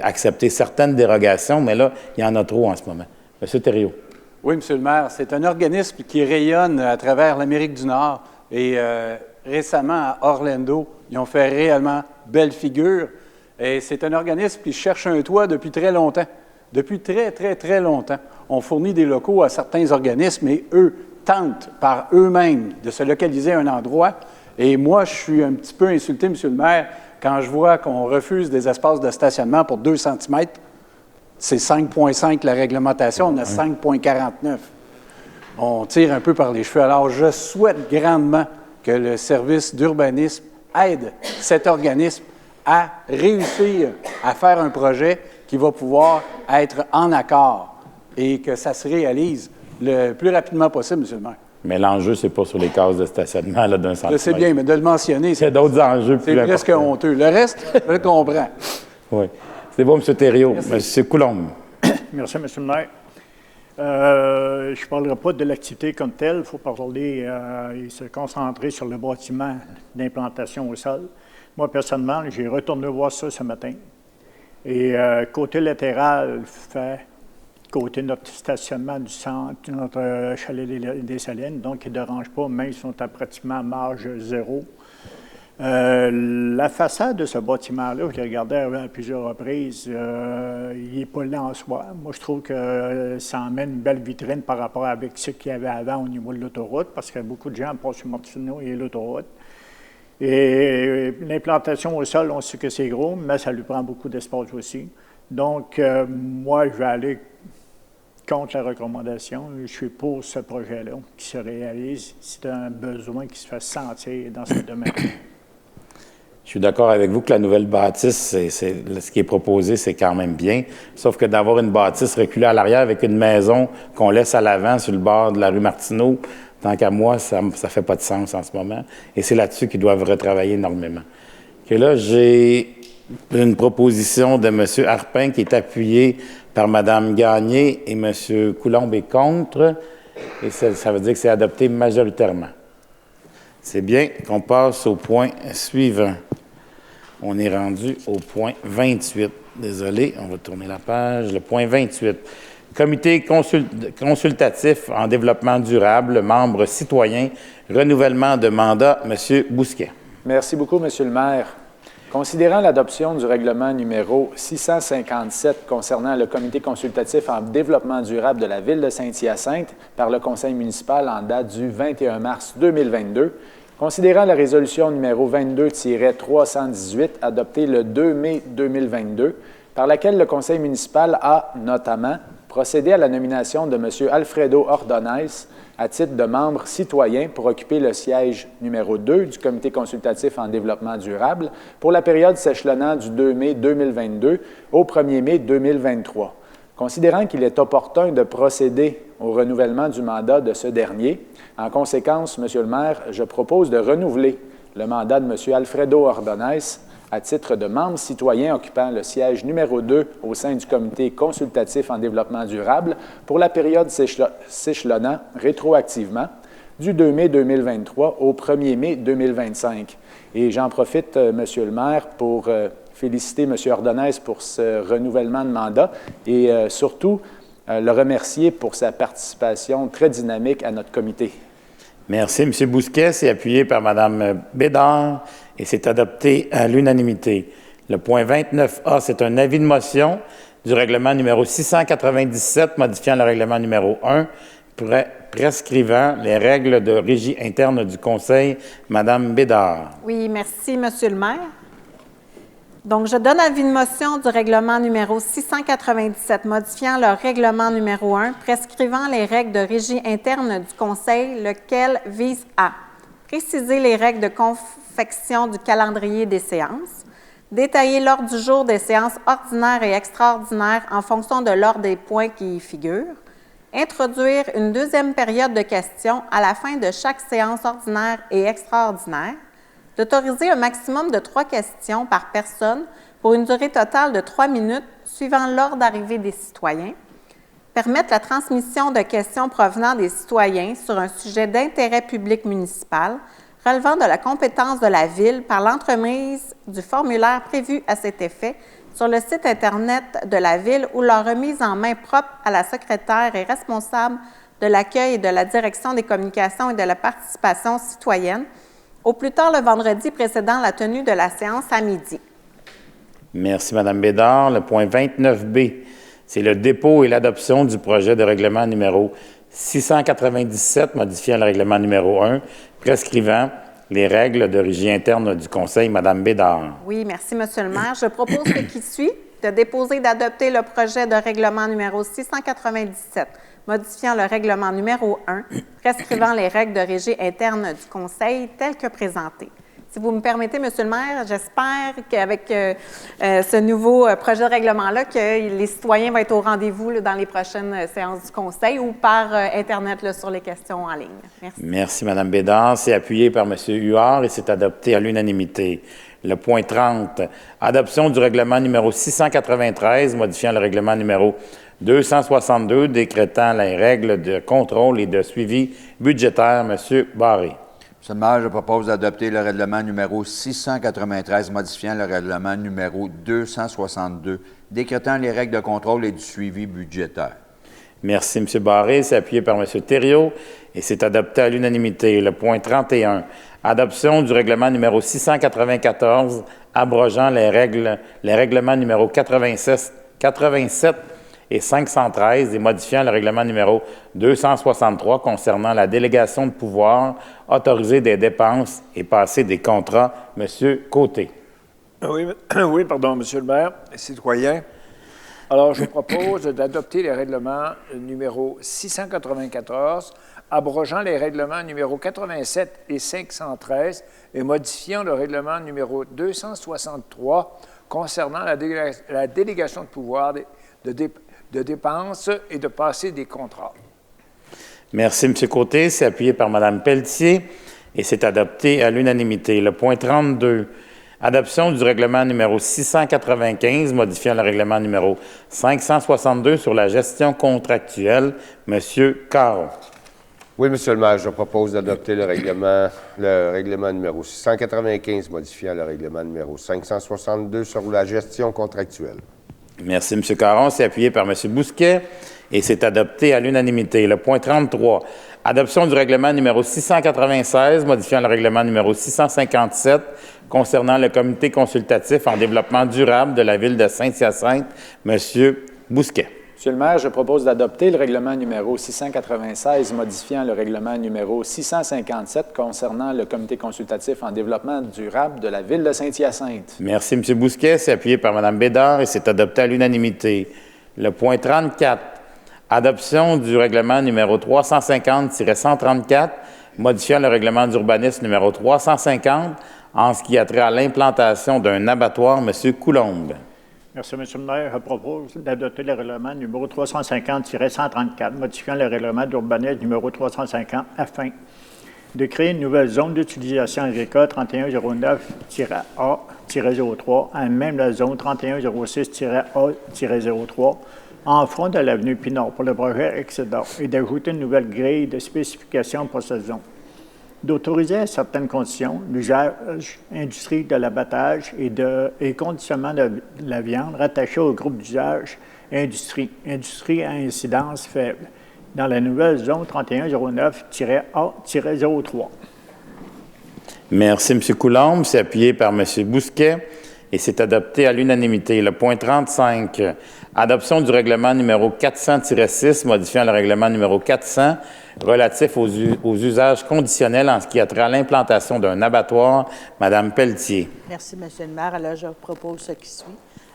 accepter certaines dérogations, mais là, il y en a trop en ce moment. M. Thériault. Oui, M. le maire, c'est un organisme qui rayonne à travers l'Amérique du Nord, et récemment à Orlando, ils ont fait réellement belle figure, et c'est un organisme qui cherche un toit depuis très longtemps. Depuis très, très, très longtemps. On fournit des locaux à certains organismes, et eux tentent par eux-mêmes de se localiser à un endroit. Et moi, je suis un petit peu insulté, M. le maire, quand je vois qu'on refuse des espaces de stationnement pour 2 cm. C'est 5,5 la réglementation, on a 5,49. On tire un peu par les cheveux. Alors, je souhaite grandement que le service d'urbanisme aide cet organisme à réussir à faire un projet qui va pouvoir être en accord et que ça se réalise le plus rapidement possible, M. le maire. Mais l'enjeu, c'est pas sur les cases de stationnement là, d'un centimètre. Je sais bien, mais de le mentionner, c'est d'autres enjeux plus importants. C'est presque honteux. Le reste, je le comprends. Oui. C'est bon, M. Thériault. M. Coulombe. Merci, M. le maire. Je ne parlerai pas de l'activité comme telle. Il faut parler et se concentrer sur le bâtiment d'implantation au sol. Moi, personnellement, j'ai retourné voir ça ce matin. Et côté latéral, côté notre stationnement du centre, notre chalet des Salines, donc ils ne dérangent pas, mais ils sont à pratiquement marge zéro. La façade de ce bâtiment-là, je l'ai regardé à plusieurs reprises, il n'est pas là en soi. Moi, je trouve que ça emmène une belle vitrine par rapport avec ce qu'il y avait avant au niveau de l'autoroute, parce que beaucoup de gens passent sur Martineau et l'autoroute. Et l'implantation au sol, on sait que c'est gros, mais ça lui prend beaucoup d'espace aussi. Donc, moi, je vais aller contre la recommandation. Je suis pour ce projet-là qui se réalise. C'est un besoin qui se fait sentir dans ce domaine. Je suis d'accord avec vous que la nouvelle bâtisse, ce qui est proposé, c'est quand même bien. Sauf que d'avoir une bâtisse reculée à l'arrière avec une maison qu'on laisse à l'avant sur le bord de la rue Martineau, tant qu'à moi, ça ne fait pas de sens en ce moment. Et c'est là-dessus qu'ils doivent retravailler énormément. Et là, j'ai une proposition de M. Harpin qui est appuyée par Mme Gagné et M. Coulombe est contre. Et ça veut dire que c'est adopté majoritairement. C'est bien qu'on passe au point suivant. On est rendu au point 28. Désolé, on va tourner la page. Le point 28. Comité consultatif en développement durable, membre citoyen, renouvellement de mandat, M. Bousquet. Merci beaucoup, M. le maire. Considérant l'adoption du règlement numéro 657 concernant le comité consultatif en développement durable de la Ville de Saint-Hyacinthe par le Conseil municipal en date du 21 mars 2022, considérant la résolution numéro 22-318 adoptée le 2 mai 2022, par laquelle le Conseil municipal a notamment procédé à la nomination de M. Alfredo Ordonez à titre de membre citoyen pour occuper le siège numéro 2 du Comité consultatif en développement durable pour la période s'échelonnant du 2 mai 2022 au 1er mai 2023. Considérant qu'il est opportun de procéder au renouvellement du mandat de ce dernier, en conséquence, Monsieur le maire, je propose de renouveler le mandat de M. Alfredo Ordonez à titre de membre citoyen occupant le siège numéro 2 au sein du Comité consultatif en développement durable pour la période s'échelonnant rétroactivement du 2 mai 2023 au 1er mai 2025. Et j'en profite, Monsieur le maire, pour féliciter M. Ordonez pour ce renouvellement de mandat et surtout le remercier pour sa participation très dynamique à notre comité. Merci, M. Bousquet. C'est appuyé par Mme Bédard et c'est adopté à l'unanimité. Le point 29A, c'est un avis de motion du règlement numéro 697, modifiant le règlement numéro 1, prescrivant les règles de régie interne du Conseil. Mme Bédard. Oui, merci, Monsieur le maire. Donc, je donne avis de motion du règlement numéro 697, modifiant le règlement numéro 1, prescrivant les règles de régie interne du Conseil, lequel vise à préciser les règles de confection du calendrier des séances, détailler l'ordre du jour des séances ordinaires et extraordinaires en fonction de l'ordre des points qui y figurent, introduire une deuxième période de questions à la fin de chaque séance ordinaire et extraordinaire, d'autoriser un maximum de 3 questions par personne pour une durée totale de 3 minutes suivant l'ordre d'arrivée des citoyens, permettre la transmission de questions provenant des citoyens sur un sujet d'intérêt public municipal relevant de la compétence de la Ville par l'entremise du formulaire prévu à cet effet sur le site Internet de la Ville ou leur remise en main propre à la secrétaire et responsable de l'accueil et de la direction des communications et de la participation citoyenne, au plus tard le vendredi précédant la tenue de la séance à midi. Merci, Mme Bédard. Le point 29B, c'est le dépôt et l'adoption du projet de règlement numéro 697, modifiant le règlement numéro 1, prescrivant les règles de régie interne du Conseil. Mme Bédard. Oui, merci, Monsieur le maire. Je propose ce qui suit, de déposer et d'adopter le projet de règlement numéro 697, modifiant le règlement numéro 1, prescrivant les règles de régie interne du Conseil telles que présentées. Si vous me permettez, Monsieur le maire, j'espère qu'avec ce nouveau projet de règlement-là, que les citoyens vont être au rendez-vous là, dans les prochaines séances du Conseil ou par Internet là, sur les questions en ligne. Merci. Merci, Mme Bédard. C'est appuyé par M. Huard et c'est adopté à l'unanimité. Le point 30, adoption du règlement numéro 693, modifiant le règlement numéro 262, décrétant les règles de contrôle et de suivi budgétaire. M. Barré. Monsieur le maire, je propose d'adopter le règlement numéro 693, modifiant le règlement numéro 262, décrétant les règles de contrôle et du suivi budgétaire. Merci, M. Barré. C'est appuyé par M. Thériault et c'est adopté à l'unanimité. Le point 31, adoption du règlement numéro 694, abrogeant les règlements numéro 87 et 513 et modifiant le règlement numéro 263 concernant la délégation de pouvoir, autoriser des dépenses et passer des contrats. Monsieur Côté. Oui, pardon, Monsieur le maire, citoyen. Alors, je propose d'adopter les règlements numéro 694, abrogeant les règlements numéro 87 et 513 et modifiant le règlement numéro 263 concernant la délégation de pouvoir de dépenses et de passer des contrats. Merci, M. Côté. C'est appuyé par Mme Pelletier et c'est adopté à l'unanimité. Le point 32, adoption du règlement numéro 695, modifiant le règlement numéro 562 sur la gestion contractuelle. M. Caron. Oui, Monsieur le maire, je propose d'adopter le règlement numéro 695, modifiant le règlement numéro 562 sur la gestion contractuelle. Merci, M. Caron. C'est appuyé par M. Bousquet et c'est adopté à l'unanimité. Le point 33, adoption du règlement numéro 696, modifiant le règlement numéro 657 concernant le comité consultatif en développement durable de la ville de Saint-Hyacinthe. M. Bousquet. Monsieur le maire, je propose d'adopter le règlement numéro 696, modifiant le règlement numéro 657 concernant le comité consultatif en développement durable de la ville de Saint-Hyacinthe. Merci, M. Bousquet. C'est appuyé par Mme Bédard et c'est adopté à l'unanimité. Le point 34, adoption du règlement numéro 350-134, modifiant le règlement d'urbanisme numéro 350 en ce qui a trait à l'implantation d'un abattoir. M. Coulombe. Merci, M. le maire. Je propose d'adopter le règlement numéro 350-134, modifiant le règlement d'urbanisme numéro 350 afin de créer une nouvelle zone d'utilisation agricole 3109-A-03, à même la zone 3106-A-03, en front de l'avenue Pinard pour le projet Excédent, et d'ajouter une nouvelle grille de spécifications pour cette zone. D'autoriser à certaines conditions l'usage industrie de l'abattage et conditionnement de la viande rattachée au groupe d'usage industrie à incidence faible, dans la nouvelle zone 3109-A-03. Merci, M. Coulombe. C'est appuyé par M. Bousquet et c'est adopté à l'unanimité. Le point 35, adoption du règlement numéro 400-6, modifiant le règlement numéro 400 relatif aux usages conditionnels en ce qui a trait à l'implantation d'un abattoir. Madame Pelletier. Merci, M. le maire. Alors, je propose ce qui suit.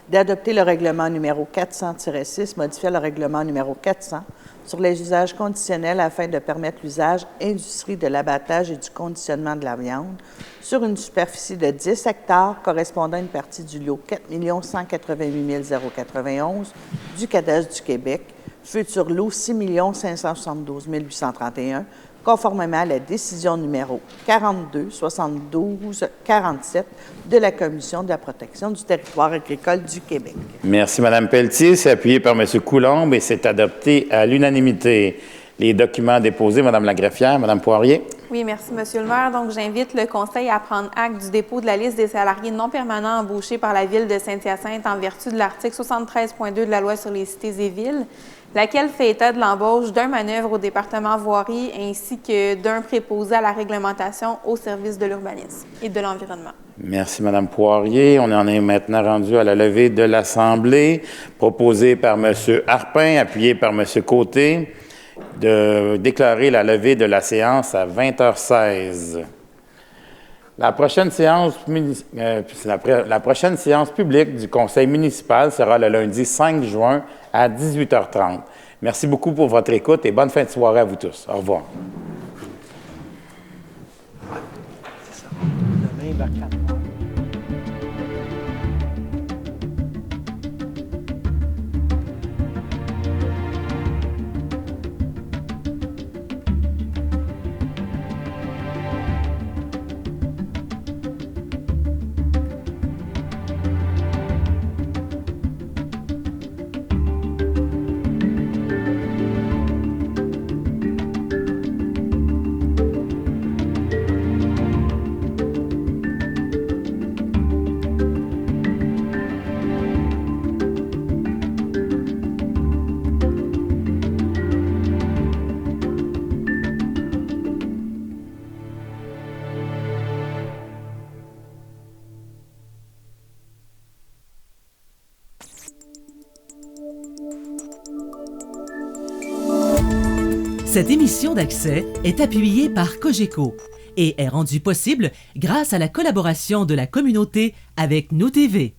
D'adopter le règlement numéro 400-6, modifiant le règlement numéro 400 sur les usages conditionnels afin de permettre l'usage industrie de l'abattage et du conditionnement de la viande sur une superficie de 10 hectares correspondant à une partie du lot 4 188 091 du cadastre du Québec, futur lot 6 572 831, conformément à la décision numéro 42-72-47 de la Commission de la protection du territoire agricole du Québec. Merci, Mme Pelletier. C'est appuyé par M. Coulombe et c'est adopté à l'unanimité. Les documents déposés, Mme la greffière, Mme Poirier. Oui, merci, M. le maire. Donc, j'invite le Conseil à prendre acte du dépôt de la liste des salariés non permanents embauchés par la Ville de Saint-Hyacinthe en vertu de l'article 73.2 de la Loi sur les cités et villes, laquelle fait état de l'embauche d'un manœuvre au département voirie ainsi que d'un préposé à la réglementation au service de l'urbanisme et de l'environnement. Merci, Mme Poirier. On en est maintenant rendu à la levée de l'Assemblée, proposée par M. Harpin, appuyée par M. Côté, de déclarer la levée de la séance à 20h16. La prochaine séance publique du Conseil municipal sera le lundi 5 juin à 18h30. Merci beaucoup pour votre écoute et bonne fin de soirée à vous tous. Au revoir. Cette émission d'Accès est appuyée par Cogeco et est rendue possible grâce à la collaboration de la communauté avec Nous TV.